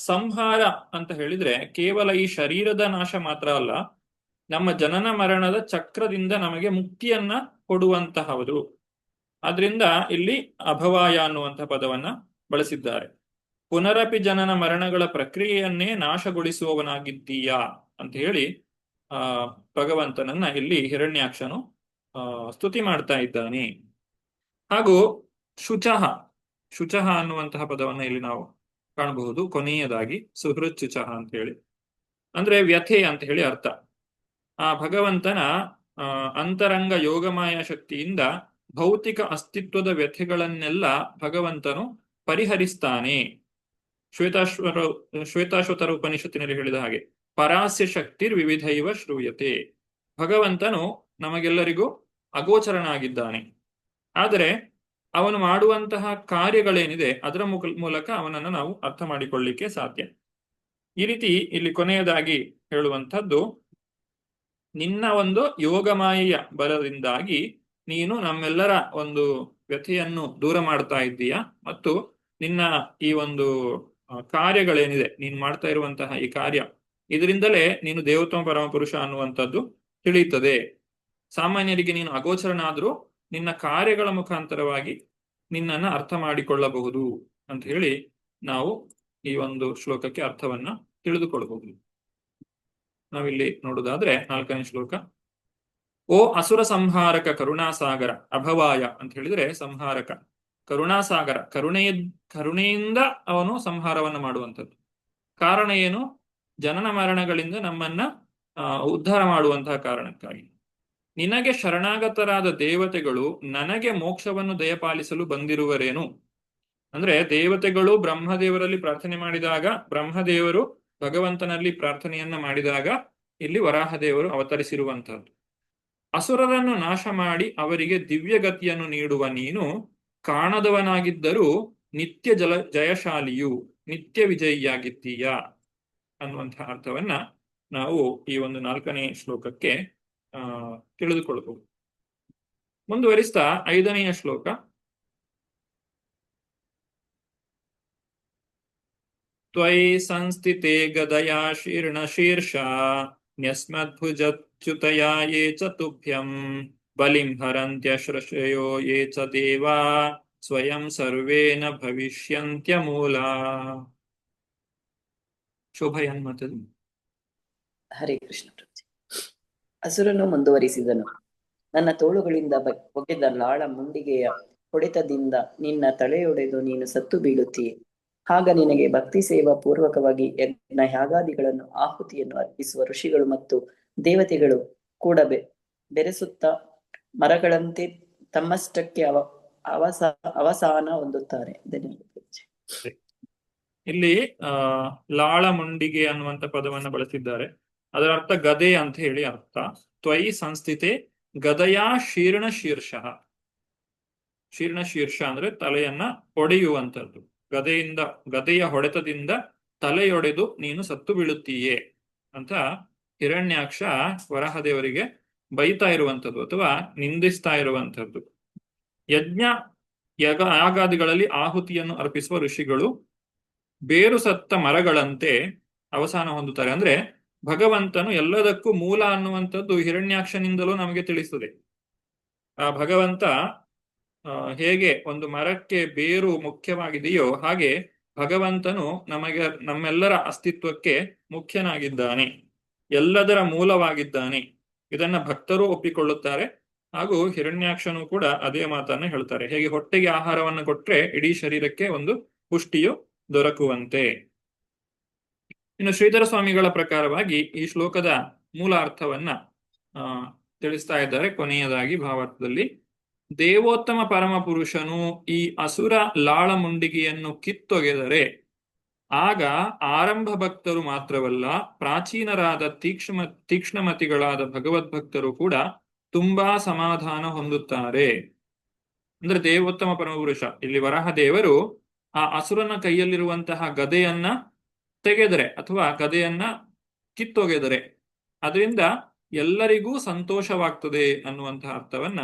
ಸಂಹಾರ ಅಂತ ಹೇಳಿದ್ರೆ ಕೇವಲ ಈ ಶರೀರದ ನಾಶ ಮಾತ್ರ ಅಲ್ಲ, ನಮ್ಮ ಜನನ ಮರಣದ ಚಕ್ರದಿಂದ ನಮಗೆ ಮುಕ್ತಿಯನ್ನ ಕೊಡುವಂತಹವರು. ಆದ್ರಿಂದ ಇಲ್ಲಿ ಅಭವಾಯ ಅನ್ನುವಂತಹ ಪದವನ್ನ ಬಳಸಿದ್ದಾರೆ. ಪುನರಪಿ ಜನನ ಮರಣಗಳ ಪ್ರಕ್ರಿಯೆಯನ್ನೇ ನಾಶಗೊಳಿಸುವವನಾಗಿದ್ದೀಯಾ ಅಂತ ಹೇಳಿ ಭಗವಂತನನ್ನ ಇಲ್ಲಿ ಹಿರಣ್ಯಾಕ್ಷನು ಸ್ತುತಿ ಮಾಡ್ತಾ ಇದ್ದಾನೆ. ಹಾಗೂ ಶುಚಃ, ಶುಚಃ ಅನ್ನುವಂತಹ ಪದವನ್ನ ಇಲ್ಲಿ ನಾವು ಕಾಣಬಹುದು. ಕೊನೆಯದಾಗಿ ಸುಹೃತ್ ಶುಚಃ ಅಂತ ಹೇಳಿ, ಅಂದ್ರೆ ವ್ಯಥೆ ಅಂತ ಹೇಳಿ ಅರ್ಥ. ಆ ಭಗವಂತನ ಅಂತರಂಗ ಯೋಗಮಾಯ ಶಕ್ತಿಯಿಂದ ಭೌತಿಕ ಅಸ್ತಿತ್ವದ ವ್ಯಥೆಗಳನ್ನೆಲ್ಲ ಭಗವಂತನು ಪರಿಹರಿಸ್ತಾನೆ. ಶ್ವೇತಾಶ್ವತರ ಉಪನಿಷತ್ತಿನಲ್ಲಿ ಹೇಳಿದ ಹಾಗೆ ಪರಾಸ್ಯ ಶಕ್ತಿರ್ ವಿವಿಧೈವ ಶ್ರೂಯತೆ. ಭಗವಂತನು ನಮಗೆಲ್ಲರಿಗೂ ಅಗೋಚರನಾಗಿದ್ದಾನೆ. ಆದರೆ ಅವನು ಮಾಡುವಂತಹ ಕಾರ್ಯಗಳೇನಿದೆ ಅದರ ಮೂಲಕ ಅವನನ್ನು ನಾವು ಅರ್ಥ ಮಾಡಿಕೊಳ್ಳಿಕ್ಕೆ ಸಾಧ್ಯ. ಈ ರೀತಿ ಇಲ್ಲಿ ಕೊನೆಯದಾಗಿ ಹೇಳುವಂಥದ್ದು, ನಿನ್ನ ಒಂದು ಯೋಗಮಾಯೆಯ ಬಲದಿಂದಾಗಿ ನೀನು ನಮ್ಮೆಲ್ಲರ ಒಂದು ವ್ಯಥೆಯನ್ನು ದೂರ ಮಾಡ್ತಾ ಇದ್ದೀಯ, ಮತ್ತು ನಿನ್ನ ಈ ಒಂದು ಕಾರ್ಯಗಳೇನಿದೆ, ನೀನು ಮಾಡ್ತಾ ಇರುವಂತಹ ಈ ಕಾರ್ಯ, ಇದರಿಂದಲೇ ನೀನು ದೇವೋತ್ತಮ ಪರಮಪುರುಷ ಅನ್ನುವಂಥದ್ದು ತಿಳಿಯುತ್ತದೆ. ಸಾಮಾನ್ಯರಿಗೆ ನೀನು ಅಗೋಚರನಾದ್ರೂ ನಿನ್ನ ಕಾರ್ಯಗಳ ಮುಖಾಂತರವಾಗಿ ನಿನ್ನನ್ನು ಅರ್ಥ ಮಾಡಿಕೊಳ್ಳಬಹುದು ಅಂತ ಹೇಳಿ ನಾವು ಈ ಒಂದು ಶ್ಲೋಕಕ್ಕೆ ಅರ್ಥವನ್ನ ತಿಳಿದುಕೊಳ್ಳಬಹುದು. ನಾವಿಲ್ಲಿ ನೋಡುವುದಾದ್ರೆ 4ನೇ ಶ್ಲೋಕ, ಓ ಅಸುರ ಸಂಹಾರಕ ಕರುಣಾಸಾಗರ. ಅಭವಾಯ ಅಂತ ಹೇಳಿದ್ರೆ ಸಂಹಾರಕ, ಕರುಣಾಸಾಗರ, ಕರುಣೆಯಿಂದ ಅವನು ಸಂಹಾರವನ್ನು ಮಾಡುವಂಥದ್ದು. ಕಾರಣ ಏನು? ಜನನ ಮರಣಗಳಿಂದ ನಮ್ಮನ್ನ ಉದ್ಧಾರ ಮಾಡುವಂತಹ ಕಾರಣಕ್ಕಾಗಿ. ನಿನಗೆ ಶರಣಾಗತರಾದ ದೇವತೆಗಳು ನನಗೆ ಮೋಕ್ಷವನ್ನು ದಯಪಾಲಿಸಲು ಬಂದಿರುವರೇನು? ಅಂದ್ರೆ ದೇವತೆಗಳು ಬ್ರಹ್ಮದೇವರಲ್ಲಿ ಪ್ರಾರ್ಥನೆ ಮಾಡಿದಾಗ, ಬ್ರಹ್ಮದೇವರು ಭಗವಂತನಲ್ಲಿ ಪ್ರಾರ್ಥನೆಯನ್ನ ಮಾಡಿದಾಗ ಇಲ್ಲಿ ವರಾಹದೇವರು ಅವತರಿಸಿರುವಂತಹದ್ದು. ಅಸುರರನ್ನು ನಾಶ ಮಾಡಿ ಅವರಿಗೆ ದಿವ್ಯಗತಿಯನ್ನು ನೀಡುವ ನೀನು ಕಾಣದವನಾಗಿದ್ದರೂ ನಿತ್ಯ ಜಯಶಾಲಿಯು, ನಿತ್ಯ ವಿಜಯಿಯಾಗಿದ್ದೀಯ ಅನ್ನುವಂತಹ ಅರ್ಥವನ್ನ ನಾವು ಈ ಒಂದು 4ನೇ ಶ್ಲೋಕಕ್ಕೆ ತಿಳಿದುಕೊಳ್ಳಬಹುದು. ಮುಂದುವರಿಸ್ತಾ 5ನೆಯ ಶ್ಲೋಕ, ತ್ವಯಿ ಸಂಸ್ಥಿತೆ ಗದಯಾ ಶೀರ್ಣ ಶೀರ್ಷ ನ್ಯಸ್ಮದ್ಭುಜಚ್ಯುತಯಾ ಯೇ ಚ ತುಭ್ಯಂ ಬಲಿಂ ಹರಂತ್ಯಶ್ರಶಯೋ ಯೇ ಚ ದೇವಾ ಸ್ವಯಂ ಸರ್ವೇನ ಭವಿಷ್ಯಂತ್ಯಮೂಲ. ಶೋಭಯನ್ಮತದು. ಹರೇ ಕೃಷ್ಣ. ಅಸುರನು ಮುಂದುವರಿಸಿದನು, ನನ್ನ ತೋಳುಗಳಿಂದ ಒಗೆದ ಲಾಳ ಮುಂಡಿಗೆಯ ಹೊಡೆತದಿಂದ ನಿನ್ನ ತಲೆಯೊಡೆದು ನೀನು ಸತ್ತು ಬೀಳುತ್ತೀಯೆ. ಆಗ ನಿನಗೆ ಭಕ್ತಿ ಸೇವಾ ಪೂರ್ವಕವಾಗಿ ಯಜ್ಞ ಯಾಗಾದಿಗಳನ್ನು ಆಹುತಿಯನ್ನು ಅರ್ಪಿಸುವ ಋಷಿಗಳು ಮತ್ತು ದೇವತೆಗಳು ಕೂಡ ಬೆರೆಸುತ್ತಾ ಮರಗಳಂತೆ ತಮ್ಮಷ್ಟಕ್ಕೆ ಅವಸಾನ ಹೊಂದುತ್ತಾರೆ. ಇಲ್ಲಿ ಲಾಳ ಮುಂಡಿಗೆ ಅನ್ನುವಂತ ಪದವನ್ನ ಬಳಸಿದ್ದಾರೆ. ಅದರ ಅರ್ಥ ಗದೆ ಅಂತ ಹೇಳಿ ಅರ್ಥ. ತ್ವಯಿ ಸಂಸ್ಥಿತೆ ಗದಯಾ ಶೀರ್ಣ ಶೀರ್ಷ. ಶೀರ್ಣ ಶೀರ್ಷ ಅಂದ್ರೆ ತಲೆಯನ್ನ ಒಡೆಯುವಂಥದ್ದು. ಗದೆಯ ಹೊಡೆತದಿಂದ ತಲೆಯೊಡೆದು ನೀನು ಸತ್ತು ಬೀಳುತ್ತೀಯೇ ಅಂತ ಹಿರಣ್ಯಾಕ್ಷ ವರಾಹದೇವರಿಗೆ ಬೈತಾ ಇರುವಂಥದ್ದು ಅಥವಾ ನಿಂದಿಸ್ತಾ ಇರುವಂಥದ್ದು. ಯಾಗಾದಿಗಳಲ್ಲಿ ಆಹುತಿಯನ್ನು ಅರ್ಪಿಸುವ ಋಷಿಗಳು ಬೇರು ಸತ್ತ ಮರಗಳಂತೆ ಅವಸಾನ ಹೊಂದುತ್ತಾರೆ. ಅಂದ್ರೆ ಭಗವಂತನು ಎಲ್ಲದಕ್ಕೂ ಮೂಲ ಅನ್ನುವಂಥದ್ದು ಹಿರಣ್ಯಾಕ್ಷನಿಂದಲೂ ನಮಗೆ ತಿಳಿಸುತ್ತದೆ. ಆ ಭಗವಂತ ಹೇಗೆ ಒಂದು ಮರಕ್ಕೆ ಬೇರು ಮುಖ್ಯವಾಗಿದೆಯೋ ಹಾಗೆ ಭಗವಂತನು ನಮ್ಮೆಲ್ಲರ ಅಸ್ತಿತ್ವಕ್ಕೆ ಮುಖ್ಯನಾಗಿದ್ದಾನೆ, ಎಲ್ಲದರ ಮೂಲವಾಗಿದ್ದಾನೆ. ಇದನ್ನ ಭಕ್ತರು ಒಪ್ಪಿಕೊಳ್ಳುತ್ತಾರೆ. ಹಾಗೂ ಹಿರಣ್ಯಾಕ್ಷನು ಕೂಡ ಅದೇ ಮಾತನ್ನ ಹೇಳ್ತಾರೆ. ಹೇಗೆ ಹೊಟ್ಟೆಗೆ ಆಹಾರವನ್ನು ಕೊಟ್ರೆ ಇಡೀ ಶರೀರಕ್ಕೆ ಒಂದು ಪುಷ್ಟಿಯು ದೊರಕುವಂತೆ. ಇನ್ನು ಶ್ರೀಧರ ಸ್ವಾಮಿಗಳ ಪ್ರಕಾರವಾಗಿ ಈ ಶ್ಲೋಕದ ಮೂಲ ಅರ್ಥವನ್ನ ತಿಳಿಸ್ತಾ ಇದ್ದಾರೆ. ಕೊನೆಯದಾಗಿ ಭಾವಾರ್ಥದಲ್ಲಿ, ದೇವೋತ್ತಮ ಪರಮ ಪುರುಷನು ಈ ಅಸುರ ಲಾಳ ಮುಂಡಿಗೆಯನ್ನು ಕಿತ್ತೊಗೆದರೆ ಆಗ ಆರಂಭ ಭಕ್ತರು ಮಾತ್ರವಲ್ಲ, ಪ್ರಾಚೀನರಾದ ತೀಕ್ಷ್ಣಮತಿಗಳಾದ ಭಗವದ್ಭಕ್ತರು ಕೂಡ ತುಂಬಾ ಸಮಾಧಾನ ಹೊಂದುತ್ತಾರೆ. ಅಂದ್ರೆ ದೇವೋತ್ತಮ ಪರಮಪುರುಷ, ಇಲ್ಲಿ ವರಾಹ ದೇವರು ಆ ಅಸುರನ ಕೈಯಲ್ಲಿರುವಂತಹ ಗದೆಯನ್ನ ತೆಗೆದರೆ ಅಥವಾ ಗದೆಯನ್ನ ಕಿತ್ತೊಗೆದರೆ ಅದರಿಂದ ಎಲ್ಲರಿಗೂ ಸಂತೋಷವಾಗ್ತದೆ ಅನ್ನುವಂತಹ ಅರ್ಥವನ್ನ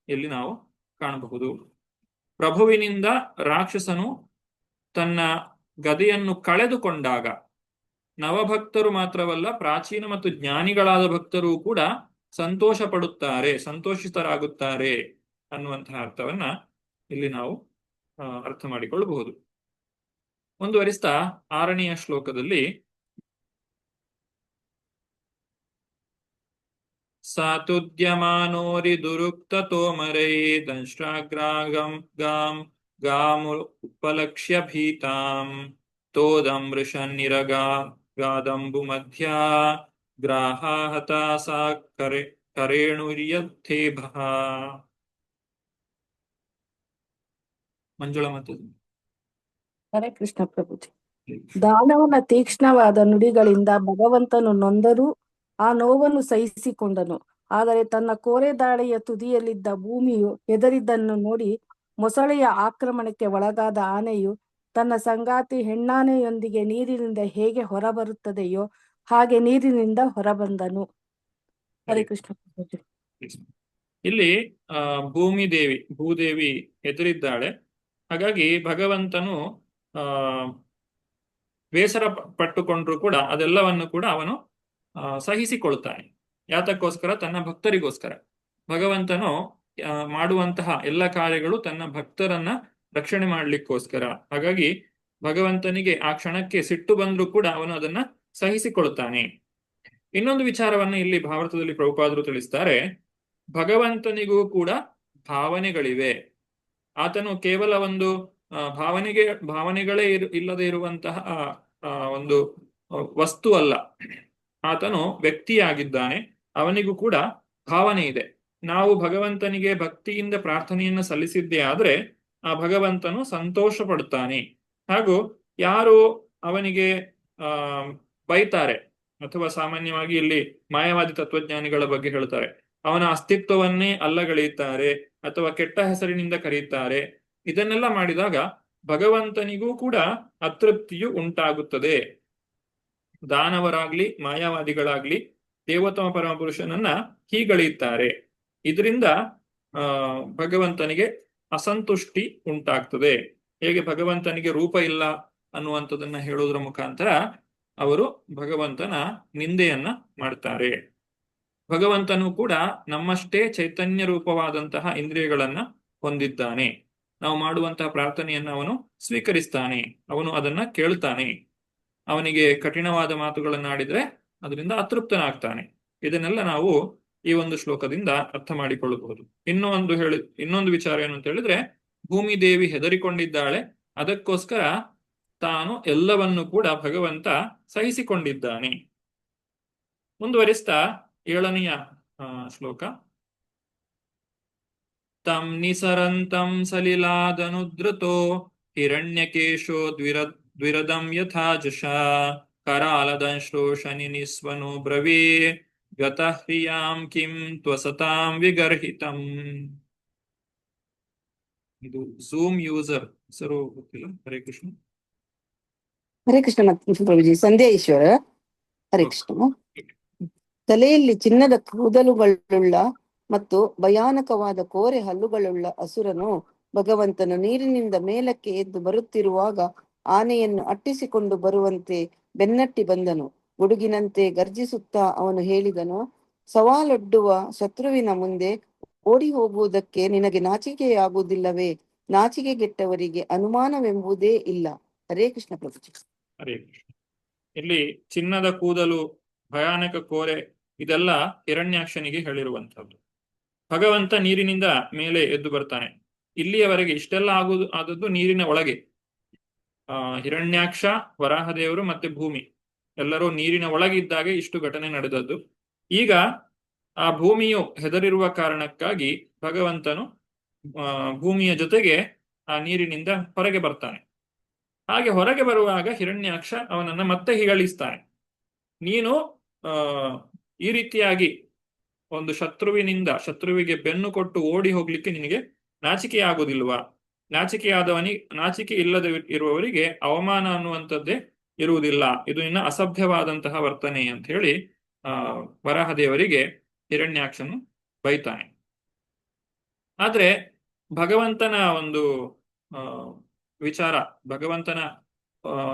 ಇಲ್ಲಿ ನಾವು ಕಾಣಬಹುದು. ಪ್ರಭುವಿನಿಂದ ರಾಕ್ಷಸನು ತನ್ನ ಗದೆಯನ್ನು ಕಳೆದುಕೊಂಡಾಗ ನವಭಕ್ತರು ಮಾತ್ರವಲ್ಲ, ಪ್ರಾಚೀನ ಮತ್ತು ಜ್ಞಾನಿಗಳಾದ ಭಕ್ತರು ಕೂಡ ಸಂತೋಷ ಪಡುತ್ತಾರೆ, ಸಂತೋಷಿತರಾಗುತ್ತಾರೆ ಅನ್ನುವಂತಹ ಅರ್ಥವನ್ನ ಇಲ್ಲಿ ನಾವು ಅರ್ಥ ಮಾಡಿಕೊಳ್ಳಬಹುದು. ಮುಂದುವರಿಸ್ತಾ 6ನೆಯ ಶ್ಲೋಕದಲ್ಲಿ ಸಾತುದ್ಯಮಾನೋರಿ ದುರುಕ್ತತೋಮರೈ ದಂಶ್ರಾಗ್ರಾಗಂ ಗಾಮು ಉಪಲಕ್ಷ್ಯ ಭೀತಾಂ ತೋದಂ ವೃಷನ್ನಿರಗಾದಂಬು ಮಧ್ಯ ಗ್ರಾಹಾಹತ ಸಾ ಕರೇಣುರ್ಯಥೇಭಃ. ಮಂಜುಳಾ ಮತ್ತು ಹರೇ ಕೃಷ್ಣ ಪ್ರಭುಜಿ. ದಾನವನ ತೀಕ್ಷ್ಣವಾದ ನುಡಿಗಳಿಂದ ಭಗವಂತನು ನೊಂದರೂ ಆ ನೋವನ್ನು ಸಹಿಸಿಕೊಂಡನು. ಆದರೆ ತನ್ನ ಕೋರೆ ದಾಳಿಯ ತುದಿಯಲ್ಲಿದ್ದ ಭೂಮಿಯು ಹೆದರಿದ್ದನ್ನು ನೋಡಿ ಮೊಸಳೆಯ ಆಕ್ರಮಣಕ್ಕೆ ಒಳಗಾದ ಆನೆಯು ತನ್ನ ಸಂಗಾತಿ ಹೆಣ್ಣಾನೆಯೊಂದಿಗೆ ನೀರಿನಿಂದ ಹೇಗೆ ಹೊರಬರುತ್ತದೆಯೋ ಹಾಗೆ ನೀರಿನಿಂದ ಹೊರಬಂದನು. ಹರೇ ಕೃಷ್ಣ ಪ್ರಭುಜಿ. ಇಲ್ಲಿ ಭೂದೇವಿ ಹೆದರಿದ್ದಾಳೆ. ಹಾಗಾಗಿ ಭಗವಂತನು ಬೇಸರ ಪಟ್ಟುಕೊಂಡ್ರು ಕೂಡ ಅದೆಲ್ಲವನ್ನು ಕೂಡ ಅವನು ಸಹಿಸಿಕೊಳ್ತಾನೆ. ಯಾತಕ್ಕೋಸ್ಕರ? ತನ್ನ ಭಕ್ತರಿಗೋಸ್ಕರ. ಭಗವಂತನು ಮಾಡುವಂತಹ ಎಲ್ಲ ಕಾರ್ಯಗಳು ತನ್ನ ಭಕ್ತರನ್ನ ರಕ್ಷಣೆ ಮಾಡ್ಲಿಕ್ಕೋಸ್ಕರ. ಹಾಗಾಗಿ ಭಗವಂತನಿಗೆ ಆ ಕ್ಷಣಕ್ಕೆ ಸಿಟ್ಟು ಬಂದ್ರೂ ಕೂಡ ಅವನು ಅದನ್ನ ಸಹಿಸಿಕೊಳ್ತಾನೆ. ಇನ್ನೊಂದು ವಿಚಾರವನ್ನ ಇಲ್ಲಿ ಭಾರತದಲ್ಲಿ ಪ್ರಭುಪಾದರು ತಿಳಿಸ್ತಾರೆ. ಭಗವಂತನಿಗೂ ಕೂಡ ಭಾವನೆಗಳಿವೆ. ಆತನು ಕೇವಲ ಒಂದು ಭಾವನೆಗಳೇ ಇಲ್ಲದೆ ಇರುವಂತಹ ಒಂದು ವಸ್ತು ಅಲ್ಲ. ಆತನು ವ್ಯಕ್ತಿಯಾಗಿದ್ದಾನೆ, ಅವನಿಗೂ ಕೂಡ ಭಾವನೆ ಇದೆ. ನಾವು ಭಗವಂತನಿಗೆ ಭಕ್ತಿಯಿಂದ ಪ್ರಾರ್ಥನೆಯನ್ನು ಸಲ್ಲಿಸಿದ್ದೇ ಆದ್ರೆ ಆ ಭಗವಂತನು ಸಂತೋಷ ಪಡುತ್ತಾನೆ. ಹಾಗೂ ಯಾರು ಅವನಿಗೆ ಬೈತಾರೆ ಅಥವಾ ಸಾಮಾನ್ಯವಾಗಿ ಇಲ್ಲಿ ಮಾಯಾವಾದಿ ತತ್ವಜ್ಞಾನಿಗಳ ಬಗ್ಗೆ ಹೇಳ್ತಾರೆ, ಅವನ ಅಸ್ತಿತ್ವವನ್ನೇ ಅಲ್ಲಗಳೆಯುತ್ತಾರೆ ಅಥವಾ ಕೆಟ್ಟ ಹೆಸರಿನಿಂದ ಕರೆಯುತ್ತಾರೆ. ಇದನ್ನೆಲ್ಲ ಮಾಡಿದಾಗ ಭಗವಂತನಿಗೂ ಕೂಡ ಅತೃಪ್ತಿಯು ಉಂಟಾಗುತ್ತದೆ. ದಾನವರಾಗ್ಲಿ ಮಾಯಾವಾದಿಗಳಾಗ್ಲಿ ದೇವೋತ್ತಮ ಪರಮಪುರುಷನನ್ನ ಹೀಗಳೆಯುತ್ತಾರೆ. ಇದರಿಂದ ಭಗವಂತನಿಗೆ ಅಸಂತುಷ್ಟಿ ಉಂಟಾಗ್ತದೆ. ಹೇಗೆ ಭಗವಂತನಿಗೆ ರೂಪ ಇಲ್ಲ ಅನ್ನುವಂಥದ್ದನ್ನ ಹೇಳೋದ್ರ ಮುಖಾಂತರ ಅವರು ಭಗವಂತನ ನಿಂದೆಯನ್ನ ಮಾಡ್ತಾರೆ. ಭಗವಂತನು ಕೂಡ ನಮ್ಮಷ್ಟೇ ಚೈತನ್ಯ ರೂಪವಾದಂತಹ ಇಂದ್ರಿಯಗಳನ್ನ ಹೊಂದಿದ್ದಾನೆ. ನಾವು ಮಾಡುವಂತಹ ಪ್ರಾರ್ಥನೆಯನ್ನು ಅವನು ಸ್ವೀಕರಿಸ್ತಾನೆ, ಅವನು ಅದನ್ನ ಕೇಳ್ತಾನೆ. ಅವನಿಗೆ ಕಠಿಣವಾದ ಮಾತುಗಳನ್ನಾಡಿದ್ರೆ ಅದರಿಂದ ಅತೃಪ್ತನಾಗ್ತಾನೆ. ಇದನ್ನೆಲ್ಲ ನಾವು ಈ ಒಂದು ಶ್ಲೋಕದಿಂದ ಅರ್ಥ ಮಾಡಿಕೊಳ್ಳಬಹುದು. ಇನ್ನೊಂದು ವಿಚಾರ ಏನು ಅಂತ ಹೇಳಿದ್ರೆ, ಭೂಮಿ ದೇವಿ ಹೆದರಿಕೊಂಡಿದ್ದಾಳೆ, ಅದಕ್ಕೋಸ್ಕರ ತಾನು ಎಲ್ಲವನ್ನು ಕೂಡ ಭಗವಂತ ಸಹಿಸಿಕೊಂಡಿದ್ದಾನೆ. ಮುಂದುವರಿಸ್ತಾ 7ನೆಯ ಶ್ಲೋಕ. ತಂ ನಿಸರಂತಂ ಸಲಿಲಾದನುದ್ರತೋ ಹಿರಣ್ಯಕೇಶೋ ದ್ವಿರದಂ ಯಥಾ ಜಶ ಕರಾಲದಂಶ್ರೋ ಶನಿ ನಿಸ್ವನೋ ಬ್ರವೇ ಗತಃ ಹ್ರಿಯಾಂ ಕಿಂ ತ್ವಸತಾಂ ವಿಗರ್ಹಿತಂ. ಇದು ಝೂಮ್ ಯೂಸರ್ ಹೆಸರು ಗೊತ್ತಿಲ್ಲ. ಹರೇ ಕೃಷ್ಣ. ಹರೇ ಕೃಷ್ಣ ಪ್ರಭುಜಿ. ಸಂಧ್ಯಾ ಈಶ್ವರ. ಹರೇ ಕೃಷ್ಣ. ತಲೆಯಲ್ಲಿ ಚಿನ್ನದ ಕೂದಲುಗಳುಳ್ಳ ಮತ್ತು ಭಯಾನಕವಾದ ಕೋರೆ ಹಲ್ಲುಗಳುಳ್ಳ ಅಸುರನು ಭಗವಂತನು ನೀರಿನಿಂದ ಮೇಲಕ್ಕೆ ಎದ್ದು ಬರುತ್ತಿರುವಾಗ ಆನೆಯನ್ನು ಅಟ್ಟಿಸಿಕೊಂಡು ಬರುವಂತೆ ಬೆನ್ನಟ್ಟಿ ಬಂದನು. ಗುಡುಗಿನಂತೆ ಗರ್ಜಿಸುತ್ತಾ ಅವನು ಹೇಳಿದನು, ಸವಾಲೊಡ್ಡುವ ಶತ್ರುವಿನ ಮುಂದೆ ಓಡಿ ಹೋಗುವುದಕ್ಕೆ ನಿನಗೆ ನಾಚಿಕೆಯಾಗುವುದಿಲ್ಲವೇ? ನಾಚಿಕೆಗೆಟ್ಟವರಿಗೆ ಅನುಮಾನವೆಂಬುದೇ ಇಲ್ಲ. ಹರೇ ಕೃಷ್ಣ ಪ್ರಭುಜಿ. ಹರೇ ಕೃಷ್ಣ. ಇಲ್ಲಿ ಚಿನ್ನದ ಕೂದಲು, ಭಯಾನಕ ಕೋರೆ, ಇದೆಲ್ಲ ಹಿರಣ್ಯಾಕ್ಷನಿಗೆ ಹೇಳಿರುವಂತಹದ್ದು. ಭಗವಂತ ನೀರಿನಿಂದ ಮೇಲೆ ಎದ್ದು ಬರ್ತಾನೆ. ಇಲ್ಲಿಯವರೆಗೆ ಇಷ್ಟೆಲ್ಲ ಆದದ್ದು ನೀರಿನ ಒಳಗೆ. ಹಿರಣ್ಯಾಕ್ಷ, ವರಾಹದೇವರು ಮತ್ತೆ ಭೂಮಿ ಎಲ್ಲರೂ ನೀರಿನ ಒಳಗಿದ್ದಾಗೆ ಇಷ್ಟು ಘಟನೆ ನಡೆದದ್ದು. ಈಗ ಆ ಭೂಮಿಯು ಹೆದರಿರುವ ಕಾರಣಕ್ಕಾಗಿ ಭಗವಂತನು ಭೂಮಿಯ ಜೊತೆಗೆ ಆ ನೀರಿನಿಂದ ಹೊರಗೆ ಬರ್ತಾನೆ. ಹಾಗೆ ಹೊರಗೆ ಬರುವಾಗ ಹಿರಣ್ಯಾಕ್ಷ ಅವನನ್ನ ಮತ್ತೆ ಹೀಗಳಿಸ್ತಾನೆ. ನೀನು ಈ ರೀತಿಯಾಗಿ ಒಂದು ಶತ್ರುವಿಗೆ ಬೆನ್ನು ಕೊಟ್ಟು ಓಡಿ ಹೋಗ್ಲಿಕ್ಕೆ ನಿನಗೆ ನಾಚಿಕೆ ಆಗೋದಿಲ್ವಾ? ನಾಚಿಕೆ ಇಲ್ಲದೆ ಇರುವವರಿಗೆ ಅವಮಾನ ಅನ್ನುವಂಥದ್ದೇ ಇರುವುದಿಲ್ಲ, ಇದು ಇನ್ನ ಅಸಭ್ಯವಾದಂತಹ ವರ್ತನೆ ಅಂತ ಹೇಳಿ ವರಾಹದೇವರಿಗೆ ಹಿರಣ್ಯಾಕ್ಷನು ಬೈತಾನೆ. ಆದ್ರೆ ಭಗವಂತನ ಒಂದು ವಿಚಾರ, ಭಗವಂತನ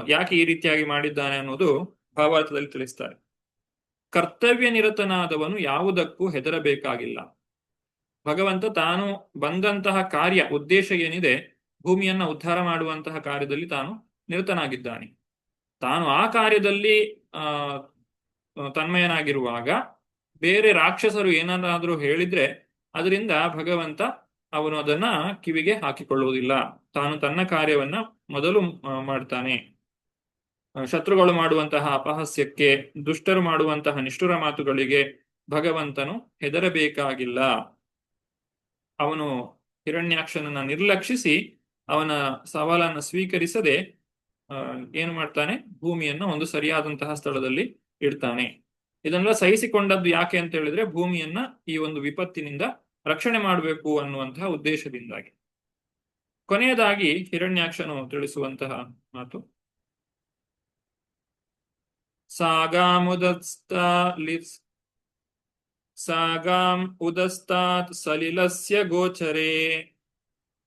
ಯಾಕೆ ಈ ರೀತಿಯಾಗಿ ಮಾಡಿದ್ದಾನೆ ಅನ್ನೋದು ಭಾವಾರ್ಥದಲ್ಲಿ ತಿಳಿಸ್ತಾರೆ. ಕರ್ತವ್ಯ ನಿರತನಾದವನು ಯಾವುದಕ್ಕೂ ಹೆದರಬೇಕಾಗಿಲ್ಲ. ಭಗವಂತ ತಾನು ಬಂದಂತಹ ಕಾರ್ಯ, ಉದ್ದೇಶ ಏನಿದೆ, ಭೂಮಿಯನ್ನ ಉದ್ಧಾರ ಮಾಡುವಂತಹ ಕಾರ್ಯದಲ್ಲಿ ತಾನು ನಿರತನಾಗಿದ್ದಾನೆ. ತಾನು ಆ ಕಾರ್ಯದಲ್ಲಿ ತನ್ಮಯನಾಗಿರುವಾಗ ಬೇರೆ ರಾಕ್ಷಸರು ಏನಾದ್ರೂ ಹೇಳಿದ್ರೆ ಅದರಿಂದ ಭಗವಂತ ಅವನು ಅದನ್ನ ಕಿವಿಗೆ ಹಾಕಿಕೊಳ್ಳುವುದಿಲ್ಲ. ತಾನು ತನ್ನ ಕಾರ್ಯವನ್ನ ಮೊದಲು ಮಾಡ್ತಾನೆ. ಶತ್ರುಗಳು ಮಾಡುವಂತಹ ಅಪಹಾಸ್ಯಕ್ಕೆ, ದುಷ್ಟರು ಮಾಡುವಂತಹ ನಿಷ್ಠುರ ಮಾತುಗಳಿಗೆ ಭಗವಂತನು ಹೆದರಬೇಕಾಗಿಲ್ಲ. ಅವನು ಹಿರಣ್ಯಾಕ್ಷನನ್ನ ನಿರ್ಲಕ್ಷಿಸಿ ಅವನ ಸವಾಲನ್ನು ಸ್ವೀಕರಿಸದೆ ಏನು ಮಾಡ್ತಾನೆ, ಭೂಮಿಯನ್ನ ಒಂದು ಸರಿಯಾದಂತಹ ಸ್ಥಳದಲ್ಲಿ ಇಡ್ತಾನೆ. ಇದನ್ನೆಲ್ಲ ಸಹಿಸಿಕೊಂಡದ್ದು ಯಾಕೆ ಅಂತ ಹೇಳಿದ್ರೆ ಭೂಮಿಯನ್ನ ಈ ಒಂದು ವಿಪತ್ತಿನಿಂದ ರಕ್ಷಣೆ ಮಾಡಬೇಕು ಅನ್ನುವಂತಹ ಉದ್ದೇಶದಿಂದಾಗಿ. ಕೊನೆಯದಾಗಿ ಹಿರಣ್ಯಾಕ್ಷನು ತಿಳಿಸುವಂತಹ ಮಾತು, ಸಾಗಾಂ ಉದಸ್ತಾತ್ ಸಲಿಲಸ್ಯ ಗೋಚರೆ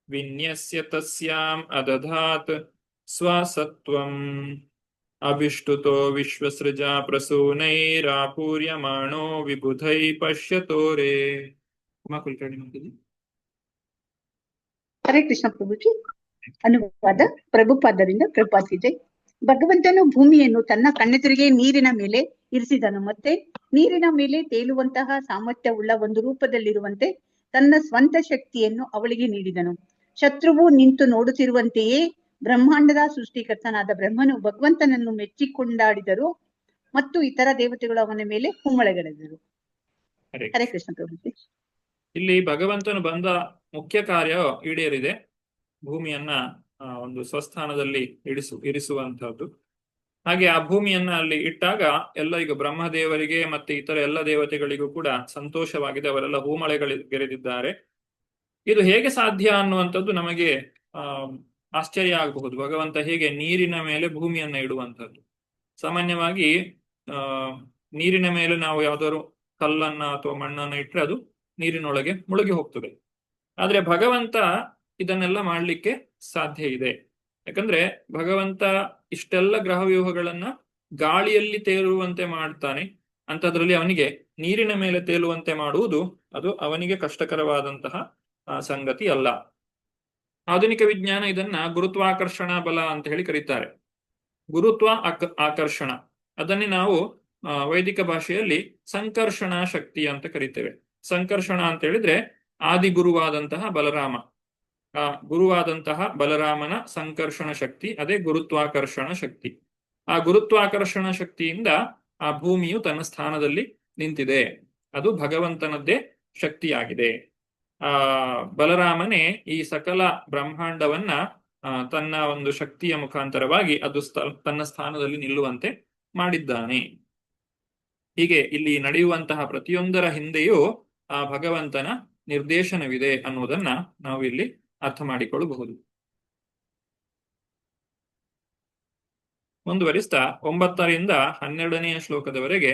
ವಿನ್ಯಸ್ಯ ತಸ್ಯಾಂ ಅದಧಾತ್ ಸ್ವಸತ್ವಂ ಅಭಿಷ್ಟುತೋ ವಿಶ್ವಸೃಜಾ ಪ್ರಸೂನೈರಾಪೂರ್ಯಮಾಣೋ ವಿಬುಧೈ ಪಶ್ಯತೋರೆ. ಉಮಾ ಕುಲಕರ್ಣಿ ಮಾತಾಡಿ. ಹರೇ ಕೃಷ್ಣ ಪ್ರಭುಜಿ. ಅನುವಾದ ಪ್ರಭುಪಾದರಿಂದ ಪ್ರಭುಪಾದಿದೆ. ಭಗವಂತನು ಭೂಮಿಯನ್ನು ತನ್ನ ಕಣ್ಣೆದುರಿಗೆ ನೀರಿನ ಮೇಲೆ ಇರಿಸಿದನು. ಮತ್ತೆ ನೀರಿನ ಮೇಲೆ ತೇಲುವಂತಹ ಸಾಮರ್ಥ್ಯವುಳ್ಳ ಒಂದು ರೂಪದಲ್ಲಿರುವಂತೆ ತನ್ನ ಸ್ವಂತ ಶಕ್ತಿಯನ್ನು ಅವಳಿಗೆ ನೀಡಿದನು. ಶತ್ರುವು ನಿಂತು ನೋಡುತ್ತಿರುವಂತೆಯೇ ಬ್ರಹ್ಮಾಂಡದ ಸೃಷ್ಟಿಕರ್ತನಾದ ಬ್ರಹ್ಮನು ಭಗವಂತನನ್ನು ಮೆಚ್ಚಿಕೊಂಡಾಡಿದರು ಮತ್ತು ಇತರ ದೇವತೆಗಳು ಅವನ ಮೇಲೆ ಕುಮ್ಮಳಗೆಳೆದರು. ಹರೇ ಕೃಷ್ಣ ಪ್ರಭುಜಿ. ಇಲ್ಲಿ ಭಗವಂತನು ಬಂದ ಮುಖ್ಯ ಕಾರ್ಯ ಈಡೇರಿದೆ. ಭೂಮಿಯನ್ನ ಒಂದು ಸ್ವಸ್ಥಾನದಲ್ಲಿ ಇರಿಸುವಂತಹದ್ದು. ಹಾಗೆ ಆ ಭೂಮಿಯನ್ನ ಅಲ್ಲಿ ಇಟ್ಟಾಗ ಎಲ್ಲ, ಈಗ ಬ್ರಹ್ಮದೇವರಿಗೆ ಮತ್ತೆ ಇತರ ಎಲ್ಲ ದೇವತೆಗಳಿಗೂ ಕೂಡ ಸಂತೋಷವಾಗಿದೆ. ಅವರೆಲ್ಲ ಹೂಮಳೆಗೆರೆದಿದ್ದಾರೆ. ಇದು ಹೇಗೆ ಸಾಧ್ಯ ಅನ್ನುವಂಥದ್ದು ನಮಗೆ ಆಶ್ಚರ್ಯ ಆಗಬಹುದು. ಭಗವಂತ ಹೇಗೆ ನೀರಿನ ಮೇಲೆ ಭೂಮಿಯನ್ನ ಇಡುವಂಥದ್ದು. ಸಾಮಾನ್ಯವಾಗಿ ನೀರಿನ ಮೇಲೆ ನಾವು ಯಾವ್ದಾದ್ರು ಕಲ್ಲನ್ನ ಅಥವಾ ಮಣ್ಣನ್ನ ಇಟ್ಟರೆ ಅದು ನೀರಿನೊಳಗೆ ಮುಳುಗಿ ಹೋಗ್ತದೆ. ಆದ್ರೆ ಭಗವಂತ ಇದನ್ನೆಲ್ಲ ಮಾಡ್ಲಿಕ್ಕೆ ಸಾಧ್ಯ ಇದೆ. ಯಾಕಂದ್ರೆ ಭಗವಂತ ಇಷ್ಟೆಲ್ಲ ಗ್ರಹವ್ಯೂಹಗಳನ್ನ ಗಾಳಿಯಲ್ಲಿ ತೇಲುವಂತೆ ಮಾಡ್ತಾನೆ. ಅಂತದ್ರಲ್ಲಿ ಅವನಿಗೆ ನೀರಿನ ಮೇಲೆ ತೇಲುವಂತೆ ಮಾಡುವುದು ಅದು ಅವನಿಗೆ ಕಷ್ಟಕರವಾದಂತಹ ಸಂಗತಿ ಅಲ್ಲ. ಆಧುನಿಕ ವಿಜ್ಞಾನ ಇದನ್ನ ಗುರುತ್ವಾಕರ್ಷಣ ಬಲ ಅಂತ ಹೇಳಿ ಕರೀತಾರೆ. ಗುರುತ್ವ ಆಕರ್ಷಣ, ಅದನ್ನೇ ನಾವು ವೈದಿಕ ಭಾಷೆಯಲ್ಲಿ ಸಂಕರ್ಷಣ ಶಕ್ತಿ ಅಂತ ಕರಿತೇವೆ. ಸಂಕರ್ಷಣ ಅಂತ ಹೇಳಿದ್ರೆ ಆದಿಗುರುವಾದಂತಹ ಬಲರಾಮ, ಆ ಗುರುವಾದಂತಹ ಬಲರಾಮನ ಸಂಕರ್ಷಣ ಶಕ್ತಿ, ಅದೇ ಗುರುತ್ವಾಕರ್ಷಣ ಶಕ್ತಿ. ಆ ಗುರುತ್ವಾಕರ್ಷಣ ಶಕ್ತಿಯಿಂದ ಆ ಭೂಮಿಯು ತನ್ನ ಸ್ಥಾನದಲ್ಲಿ ನಿಂತಿದೆ. ಅದು ಭಗವಂತನದ್ದೇ ಶಕ್ತಿಯಾಗಿದೆ. ಬಲರಾಮನೇ ಈ ಸಕಲ ಬ್ರಹ್ಮಾಂಡವನ್ನ ತನ್ನ ಒಂದು ಶಕ್ತಿಯ ಮುಖಾಂತರವಾಗಿ ಅದು ತನ್ನ ಸ್ಥಾನದಲ್ಲಿ ನಿಲ್ಲುವಂತೆ ಮಾಡಿದ್ದಾನೆ. ಹೀಗೆ ಇಲ್ಲಿ ನಡೆಯುವಂತಹ ಪ್ರತಿಯೊಂದರ ಹಿಂದೆಯೂ ಆ ಭಗವಂತನ ನಿರ್ದೇಶನವಿದೆ ಅನ್ನುವುದನ್ನ ನಾವು ಇಲ್ಲಿ ಅರ್ಥ ಮಾಡಿಕೊಳ್ಳಬಹುದು. ಮುಂದುವರಿಸ್ತಾ 9ರಿಂದ 12ನೆಯ ಶ್ಲೋಕದವರೆಗೆ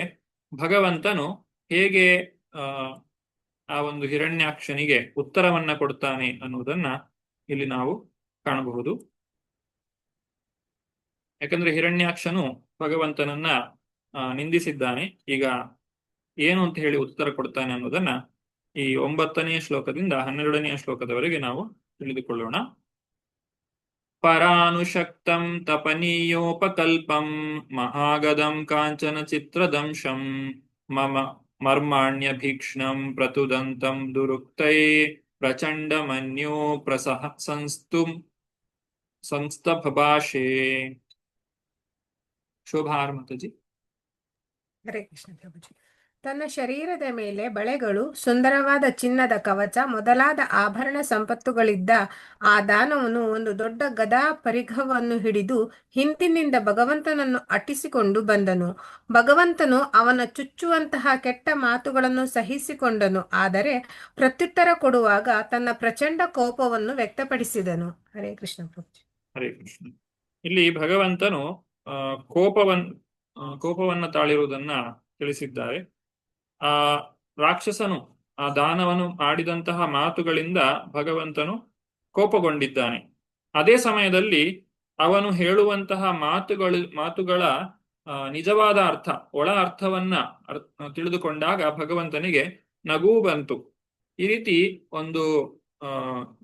ಭಗವಂತನು ಹೇಗೆ ಆ ಒಂದು ಹಿರಣ್ಯಾಕ್ಷನಿಗೆ ಉತ್ತರವನ್ನ ಕೊಡ್ತಾನೆ ಅನ್ನುವುದನ್ನ ಇಲ್ಲಿ ನಾವು ಕಾಣಬಹುದು. ಯಾಕಂದ್ರೆ ಹಿರಣ್ಯಾಕ್ಷನು ಭಗವಂತನನ್ನ ನಿಂದಿಸಿದ್ದಾನೆ. ಈಗ ಏನು ಅಂತ ಹೇಳಿ ಉತ್ತರ ಕೊಡ್ತಾನೆ ಅನ್ನೋದನ್ನ ಈ 9ನೇ ಶ್ಲೋಕದಿಂದ 12ನೆಯ ಶ್ಲೋಕದವರೆಗೆ ನಾವು ತಿಳಿದುಕೊಳ್ಳೋಣ. ಪರಾನುಶಕ್ತಂ ತಪನೀಯೋಪಕಲ್ಪಂ ಮಹಾಗದಂ ಕಾಂಚನ ಚಿತ್ರದಂಶಂ ಮಮ ಮರ್ಮಾಣ್ಯ ಭೀಕ್ಷ್ಣಂ ಪ್ರತುದಂತಂ ದುರುಕ್ತೈ ಪ್ರಚಂಡ ಮನ್ಯೋ ಪ್ರಸಹ ಸಂಸ್ತಭಾಷೆ. ಶೋಭಾರ್ ಮಾತಾಜಿ. ಹರೇ ಕೃಷ್ಣ ಪ್ರಭುಜಿ. ತನ್ನ ಶರೀರದ ಮೇಲೆ ಬಳೆಗಳು, ಸುಂದರವಾದ ಚಿನ್ನದ ಕವಚ ಮೊದಲಾದ ಆಭರಣ ಸಂಪತ್ತುಗಳಿದ್ದ ಆ ದಾನವನು ಒಂದು ದೊಡ್ಡ ಗದಾ ಪರಿಘವನ್ನು ಹಿಡಿದು ಹಿಂದಿನಿಂದ ಭಗವಂತನನ್ನು ಅಟ್ಟಿಸಿಕೊಂಡು ಬಂದನು. ಭಗವಂತನು ಅವನ ಚುಚ್ಚುವಂತಹ ಕೆಟ್ಟ ಮಾತುಗಳನ್ನು ಸಹಿಸಿಕೊಂಡನು. ಆದರೆ ಪ್ರತ್ಯುತ್ತರ ಕೊಡುವಾಗ ತನ್ನ ಪ್ರಚಂಡ ಕೋಪವನ್ನು ವ್ಯಕ್ತಪಡಿಸಿದನು. ಹರೇ ಕೃಷ್ಣ ಪ್ರಭುಜಿ. ಹರೇ ಕೃಷ್ಣ. ಇಲ್ಲಿ ಭಗವಂತನು ಕೋಪವನ್ನ ತಾಳಿರುವುದನ್ನ ತಿಳಿಸಿದ್ದಾರೆ. ಆ ರಾಕ್ಷಸನು ಆ ದಾನವನು ಆಡಿದಂತಹ ಮಾತುಗಳಿಂದ ಭಗವಂತನು ಕೋಪಗೊಂಡಿದ್ದಾನೆ. ಅದೇ ಸಮಯದಲ್ಲಿ ಅವನು ಹೇಳುವಂತಹ ಮಾತುಗಳ ನಿಜವಾದ ಅರ್ಥ, ಒಳ ಅರ್ಥವನ್ನ ತಿಳಿದುಕೊಂಡಾಗ ಭಗವಂತನಿಗೆ ನಗು ಬಂತು. ಈ ರೀತಿ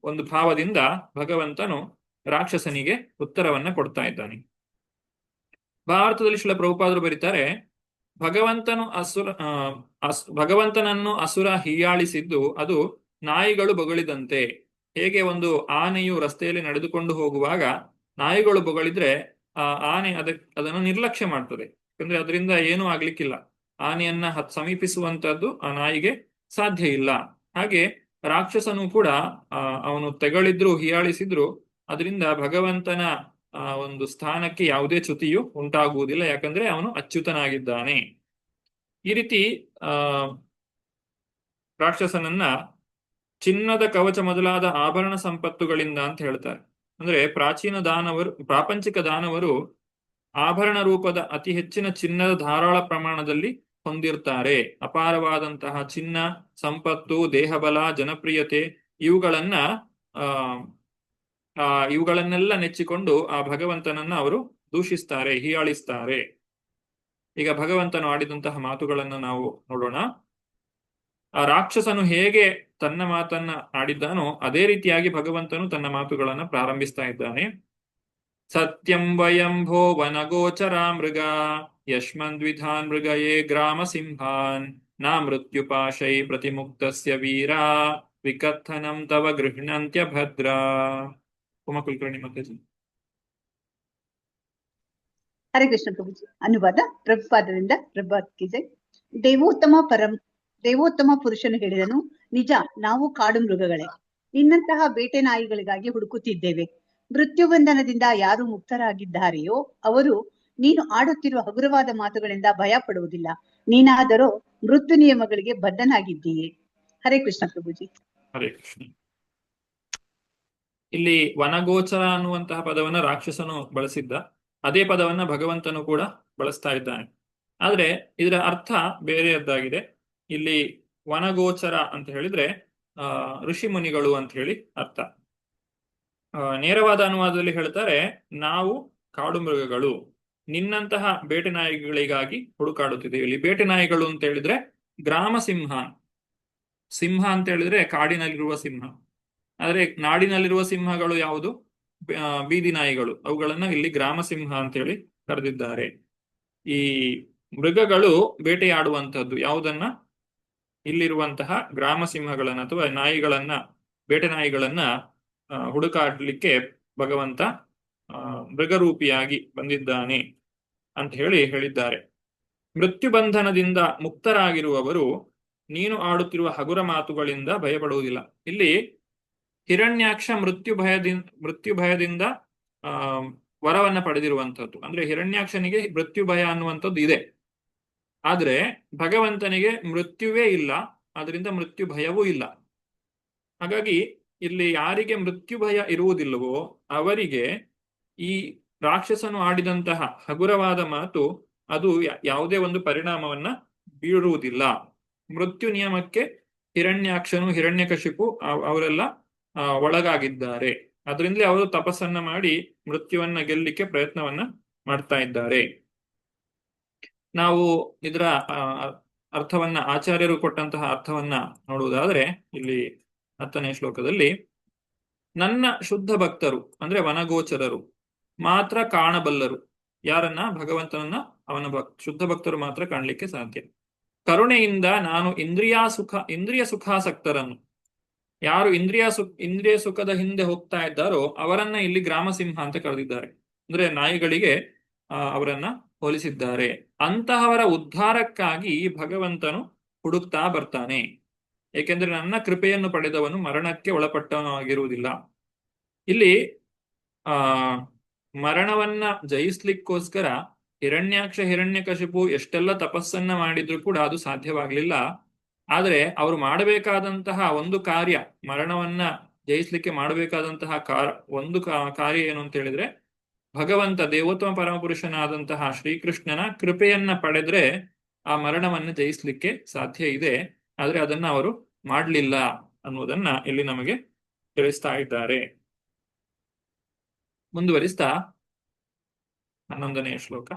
ಒಂದು ಭಾವದಿಂದ ಭಗವಂತನು ರಾಕ್ಷಸನಿಗೆ ಉತ್ತರವನ್ನ ಕೊಡ್ತಾ ಇದ್ದಾನೆ. ಭಾರತದಲ್ಲಿ ಶ್ರೀಲ ಪ್ರಭುಪಾದರು ಬರೀತಾರೆ, ಭಗವಂತನನ್ನು ಅಸುರ ಹೀಯಾಳಿಸಿದ್ದು ಅದು ನಾಯಿಗಳು ಬೊಗಳಿದಂತೆ. ಹೇಗೆ ಒಂದು ಆನೆಯು ರಸ್ತೆಯಲ್ಲಿ ನಡೆದುಕೊಂಡು ಹೋಗುವಾಗ ನಾಯಿಗಳು ಬೊಗಳಿದ್ರೆ ಆ ಆನೆ ಅದನ್ನು ನಿರ್ಲಕ್ಷ್ಯ ಮಾಡ್ತದೆ, ಯಾಕಂದ್ರೆ ಅದರಿಂದ ಏನೂ ಆಗ್ಲಿಕ್ಕಿಲ್ಲ. ಆನೆಯನ್ನ ಸಮೀಪಿಸುವಂತದ್ದು ಆ ನಾಯಿಗೆ ಸಾಧ್ಯ ಇಲ್ಲ. ಹಾಗೆ ರಾಕ್ಷಸನು ಕೂಡ ಅವನು ತೆಗಳಿದ್ರು ಹೀಯಾಳಿಸಿದ್ರು ಅದರಿಂದ ಭಗವಂತನ ಒಂದು ಸ್ಥಾನಕ್ಕೆ ಯಾವುದೇ ಚ್ಯುತಿಯು ಉಂಟಾಗುವುದಿಲ್ಲ, ಯಾಕಂದ್ರೆ ಅವನು ಅಚ್ಯುತನಾಗಿದ್ದಾನೆ. ಈ ರೀತಿ ರಾಕ್ಷಸನನ್ನ ಚಿನ್ನದ ಕವಚ ಮೊದಲಾದ ಆಭರಣ ಸಂಪತ್ತುಗಳಿಂದ ಅಂತ ಹೇಳ್ತಾರೆ. ಅಂದ್ರೆ ಪ್ರಾಪಂಚಿಕ ದಾನವರು ಆಭರಣ ರೂಪದ ಅತಿ ಹೆಚ್ಚಿನ ಚಿನ್ನದ ಧಾರಾಳ ಪ್ರಮಾಣದಲ್ಲಿ ಹೊಂದಿರ್ತಾರೆ. ಅಪಾರವಾದಂತಹ ಚಿನ್ನ, ಸಂಪತ್ತು, ದೇಹಬಲ, ಜನಪ್ರಿಯತೆ ಇವುಗಳನ್ನೆಲ್ಲ ನೆಚ್ಚಿಕೊಂಡು ಆ ಭಗವಂತನನ್ನ ಅವರು ದೂಷಿಸ್ತಾರೆ, ಹೀಯಾಳಿಸ್ತಾರೆ. ಈಗ ಭಗವಂತನು ಆಡಿದಂತಹ ಮಾತುಗಳನ್ನು ನಾವು ನೋಡೋಣ. ಆ ರಾಕ್ಷಸನು ಹೇಗೆ ತನ್ನ ಮಾತನ್ನ ಆಡಿದ್ದಾನೋ ಅದೇ ರೀತಿಯಾಗಿ ಭಗವಂತನು ತನ್ನ ಮಾತುಗಳನ್ನ ಪ್ರಾರಂಭಿಸ್ತಾ ಇದ್ದಾನೆ. ಸತ್ಯಂ ವಯಂಭೋ ವನಗೋಚರ ಮೃಗ ಯಶ್ಮಂದ್ವಿಧಾನ್ ಮೃಗಯೇ ಗ್ರಾಮ ಸಿಂಹಾನ್ ನಾ ಮೃತ್ಯುಪಾಶೈ ಪ್ರತಿಮುಕ್ತಸ್ಯ ವೀರ ವಿಕಥನಂ ತವ ಗೃಹ್ಣಂತ್ಯ ಭದ್ರ. ಉಮಾಕುಲಕರ್ಣಿ ಮಾತಾಜಿ. ಹರೇ ಕೃಷ್ಣ ಪ್ರಭುಜಿ. ಅನುವಾದ ಪ್ರಭುಪಾದರಿಂದ ಪ್ರಭಾತ್ ಜೈ. ದೇವೋತ್ತಮ ಪುರುಷನು ಹೇಳಿದನು, ನಿಜ, ನಾವು ಕಾಡು ಮೃಗಗಳೇ, ನಿನ್ನಂತಹ ಬೇಟೆ ನಾಯಿಗಳಿಗಾಗಿ ಹುಡುಕುತ್ತಿದ್ದೇವೆ. ಮೃತ್ಯುಬಂಧನದಿಂದ ಯಾರು ಮುಕ್ತರಾಗಿದ್ದಾರೆಯೋ ಅವರು ನೀನು ಆಡುತ್ತಿರುವ ಹಗುರವಾದ ಮಾತುಗಳಿಂದ ಭಯ ಪಡುವುದಿಲ್ಲ. ನೀನಾದರೂ ಮೃತ್ಯು ನಿಯಮಗಳಿಗೆ ಬದ್ಧನಾಗಿದ್ದೀಯೆ. ಹರೇ ಕೃಷ್ಣ ಪ್ರಭುಜಿ. ಹರೇ ಕೃಷ್ಣ. ಇಲ್ಲಿ ವನಗೋಚರ ಅನ್ನುವಂತಹ ಪದವನ್ನ ರಾಕ್ಷಸನು ಬಳಸಿದ್ದ, ಅದೇ ಪದವನ್ನ ಭಗವಂತನು ಕೂಡ ಬಳಸ್ತಾ ಇದ್ದಾನೆ. ಆದ್ರೆ ಇದರ ಅರ್ಥ ಬೇರೆಯದ್ದಾಗಿದೆ. ಇಲ್ಲಿ ವನಗೋಚರ ಅಂತ ಹೇಳಿದ್ರೆ ಋಷಿ ಮುನಿಗಳು ಅಂತ ಹೇಳಿ ಅರ್ಥ. ನೇರವಾದ ಅನುವಾದದಲ್ಲಿ ಹೇಳ್ತಾರೆ, ನಾವು ಕಾಡು ಮೃಗಗಳು ನಿನ್ನಂತಹ ಬೇಟೆ ನಾಯಿಗಳಿಗಾಗಿ ಹುಡುಕಾಡುತ್ತಿದ್ದೇವೆ. ಇಲ್ಲಿ ಬೇಟೆ ನಾಯಿಗಳು ಅಂತ ಹೇಳಿದ್ರೆ ಗ್ರಾಮ ಸಿಂಹ ಅಂತ ಹೇಳಿದ್ರೆ ಕಾಡಿನಲ್ಲಿರುವ ಸಿಂಹ. ಆದ್ರೆ ನಾಡಿನಲ್ಲಿರುವ ಸಿಂಹಗಳು ಯಾವುದು? ಬೀದಿ ನಾಯಿಗಳು. ಅವುಗಳನ್ನ ಇಲ್ಲಿ ಗ್ರಾಮ ಸಿಂಹ ಅಂತ ಹೇಳಿ ಕರೆದಿದ್ದಾರೆ. ಈ ಮೃಗಗಳು ಬೇಟೆಯಾಡುವಂತಹದ್ದು ಯಾವುದನ್ನ? ಇಲ್ಲಿರುವಂತಹ ಗ್ರಾಮ ಸಿಂಹಗಳನ್ನ ಅಥವಾ ಬೇಟೆ ನಾಯಿಗಳನ್ನ ಹುಡುಕಾಡ್ಲಿಕ್ಕೆ ಭಗವಂತ ಮೃಗರೂಪಿಯಾಗಿ ಬಂದಿದ್ದಾನೆ ಅಂತ ಹೇಳಿದ್ದಾರೆ. ಮೃತ್ಯು ಬಂಧನದಿಂದ ಮುಕ್ತರಾಗಿರುವವರು ನೀನು ಆಡುತ್ತಿರುವ ಹಗುರ ಮಾತುಗಳಿಂದ ಭಯಪಡುವುದಿಲ್ಲ. ಇಲ್ಲಿ ಹಿರಣ್ಯಾಕ್ಷ ಮೃತ್ಯು ಭಯದಿಂದ ವರವನ್ನ ಪಡೆದಿರುವಂತದ್ದು. ಅಂದ್ರೆ ಹಿರಣ್ಯಾಕ್ಷನಿಗೆ ಮೃತ್ಯು ಭಯ ಅನ್ನುವಂಥದ್ದು ಇದೆ, ಆದ್ರೆ ಭಗವಂತನಿಗೆ ಮೃತ್ಯುವೇ ಇಲ್ಲ, ಅದರಿಂದ ಮೃತ್ಯು ಭಯವೂ ಇಲ್ಲ. ಹಾಗಾಗಿ ಇಲ್ಲಿ ಯಾರಿಗೆ ಮೃತ್ಯು ಭಯ ಇರುವುದಿಲ್ಲವೋ ಅವರಿಗೆ ಈ ರಾಕ್ಷಸನು ಆಡಿದಂತಹ ಹಗುರವಾದ ಮಾತು ಅದು ಯಾವುದೇ ಒಂದು ಪರಿಣಾಮವನ್ನ ಬೀರುವುದಿಲ್ಲ. ಮೃತ್ಯು ನಿಯಮಕ್ಕೆ ಹಿರಣ್ಯಾಕ್ಷನು, ಹಿರಣ್ಯಕಶಿಪು ಅವರೆಲ್ಲ ಒಳಗಾಗಿದ್ದಾರೆ. ಅದರಿಂದಲೇ ಅವರು ತಪಸ್ಸನ್ನ ಮಾಡಿ ಮೃತ್ಯುವನ್ನ ಗೆಲ್ಲಿಕ್ಕೆ ಪ್ರಯತ್ನವನ್ನ ಮಾಡ್ತಾ ಇದ್ದಾರೆ. ನಾವು ಇದರ ಅರ್ಥವನ್ನ, ಆಚಾರ್ಯರು ಕೊಟ್ಟಂತಹ ಅರ್ಥವನ್ನ ನೋಡುವುದಾದ್ರೆ ಇಲ್ಲಿ 10ನೇ ಶ್ಲೋಕದಲ್ಲಿ, ನನ್ನ ಶುದ್ಧ ಭಕ್ತರು ಅಂದ್ರೆ ವನಗೋಚರರು ಮಾತ್ರ ಕಾಣಬಲ್ಲರು. ಯಾರನ್ನ? ಭಗವಂತನನ್ನ. ಅವನ ಶುದ್ಧ ಭಕ್ತರು ಮಾತ್ರ ಕಾಣಲಿಕ್ಕೆ ಸಾಧ್ಯ. ಕರುಣೆಯಿಂದ ನಾನು ಇಂದ್ರಿಯ ಸುಖಾಸಕ್ತರನ್ನು, ಯಾರು ಇಂದ್ರಿಯ ಸುಖದ ಹಿಂದೆ ಹೋಗ್ತಾ ಇದ್ದಾರೋ ಅವರನ್ನ ಇಲ್ಲಿ ಗ್ರಾಮಸಿಂಹ ಅಂತ ಕರೆದಿದ್ದಾರೆ. ಅಂದ್ರೆ ನಾಯಿಗಳಿಗೆ ಅವರನ್ನ ಹೋಲಿಸಿದ್ದಾರೆ. ಅಂತಹವರ ಉದ್ಧಾರಕ್ಕಾಗಿ ಭಗವಂತನು ಹುಡುಕ್ತಾ ಬರ್ತಾನೆ. ಏಕೆಂದ್ರೆ ನನ್ನ ಕೃಪೆಯನ್ನು ಪಡೆದವನು ಮರಣಕ್ಕೆ ಒಳಪಟ್ಟವನಾಗಿರುವುದಿಲ್ಲ. ಇಲ್ಲಿ ಮರಣವನ್ನ ಜಯಿಸ್ಲಿಕ್ಕೋಸ್ಕರ ಹಿರಣ್ಯಕಶಿಪು ಎಷ್ಟೆಲ್ಲ ತಪಸ್ಸನ್ನ ಮಾಡಿದ್ರು ಕೂಡ ಅದು ಸಾಧ್ಯವಾಗ್ಲಿಲ್ಲ. ಆದ್ರೆ ಅವರು ಮಾಡಬೇಕಾದಂತಹ ಒಂದು ಕಾರ್ಯ, ಮರಣವನ್ನ ಜಯಿಸ್ಲಿಕ್ಕೆ ಮಾಡಬೇಕಾದಂತಹ ಒಂದು ಕಾರ್ಯ ಏನು ಅಂತ ಹೇಳಿದ್ರೆ ಭಗವಂತ ದೇವೋತ್ತಮ ಪರಮಪುರುಷನಾದಂತಹ ಶ್ರೀಕೃಷ್ಣನ ಕೃಪೆಯನ್ನ ಪಡೆದ್ರೆ ಆ ಮರಣವನ್ನು ಜಯಿಸ್ಲಿಕ್ಕೆ ಸಾಧ್ಯ ಇದೆ. ಆದ್ರೆ ಅದನ್ನ ಅವರು ಮಾಡಲಿಲ್ಲ ಅನ್ನುವುದನ್ನ ಇಲ್ಲಿ ನಮಗೆ ತಿಳಿಸ್ತಾ ಇದ್ದಾರೆ. ಮುಂದುವರಿಸ್ತಾ 11ನೇ ಶ್ಲೋಕ.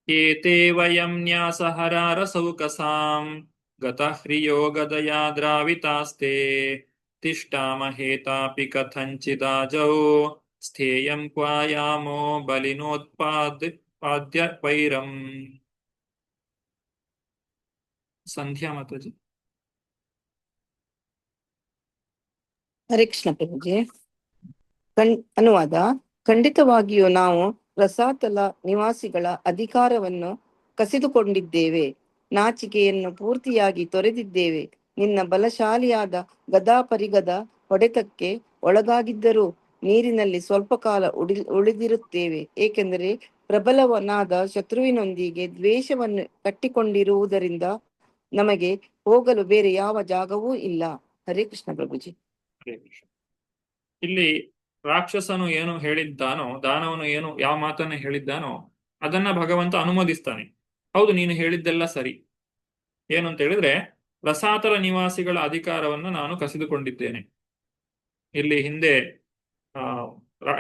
ಏತೇ ವಯಂ ನ್ಯಾಸಹರಾರಸೌಕಸಾಂ ಗತಃ ಹ್ರಿಯೋ ಗದಯಾ ದ್ರಾವಿತಾಸ್ತೆ ತಿಷ್ಠಾಮಹೇತಾಪಿ ಕಥಂಚಿದಾಜೌ ಸ್ಥೇಯಂ ಕ್ವಾಯಾಮೋ ಬಲಿನೋತ್ಪಾದ್ಯ ವೈರಂ. ಸಂಧ್ಯಾ ಮಾತಾಜಿ. ಹರೇ ಕೃಷ್ಣ ಪ್ರಭುಜಿ. ಅನುವಾದ. ಖಂಡಿತವಾಗಿಯೂ ನಾವು ರಸಾತಲ ನಿವಾಸಿಗಳ ಅಧಿಕಾರವನ್ನು ಕಸಿದುಕೊಂಡಿದ್ದೇವೆ, ನಾಚಿಕೆಯನ್ನು ಪೂರ್ತಿಯಾಗಿ ತೊರೆದಿದ್ದೇವೆ. ನಿನ್ನ ಬಲಶಾಲಿಯಾದ ಗದಾಪರಿಗದ ಹೊಡೆತಕ್ಕೆ ಒಳಗಾಗಿದ್ದರೂ ನೀರಿನಲ್ಲಿ ಸ್ವಲ್ಪ ಕಾಲ ಉಳಿದಿರುತ್ತೇವೆ, ಏಕೆಂದರೆ ಪ್ರಬಲವನಾದ ಶತ್ರುವಿನೊಂದಿಗೆ ದ್ವೇಷವನ್ನು ಕಟ್ಟಿಕೊಂಡಿರುವುದರಿಂದ ನಮಗೆ ಹೋಗಲು ಬೇರೆ ಯಾವ ಜಾಗವೂ ಇಲ್ಲ. ಹರೇ ಕೃಷ್ಣ ಪ್ರಭುಜಿ. ಇಲ್ಲಿ ರಾಕ್ಷಸನು ಏನು ಹೇಳಿದ್ದಾನೋ, ದಾನವನು ಏನು ಯಾವ ಮಾತನ್ನ ಹೇಳಿದ್ದಾನೋ ಅದನ್ನ ಭಗವಂತ ಅನುಮೋದಿಸ್ತಾನೆ. ಹೌದು, ನೀನು ಹೇಳಿದ್ದೆಲ್ಲ ಸರಿ. ಏನು ಅಂತ ಹೇಳಿದ್ರೆ, ರಸಾತಲ ನಿವಾಸಿಗಳ ಅಧಿಕಾರವನ್ನು ನಾನು ಕಸಿದುಕೊಂಡಿದ್ದೇನೆ. ಇಲ್ಲಿ ಹಿಂದೆ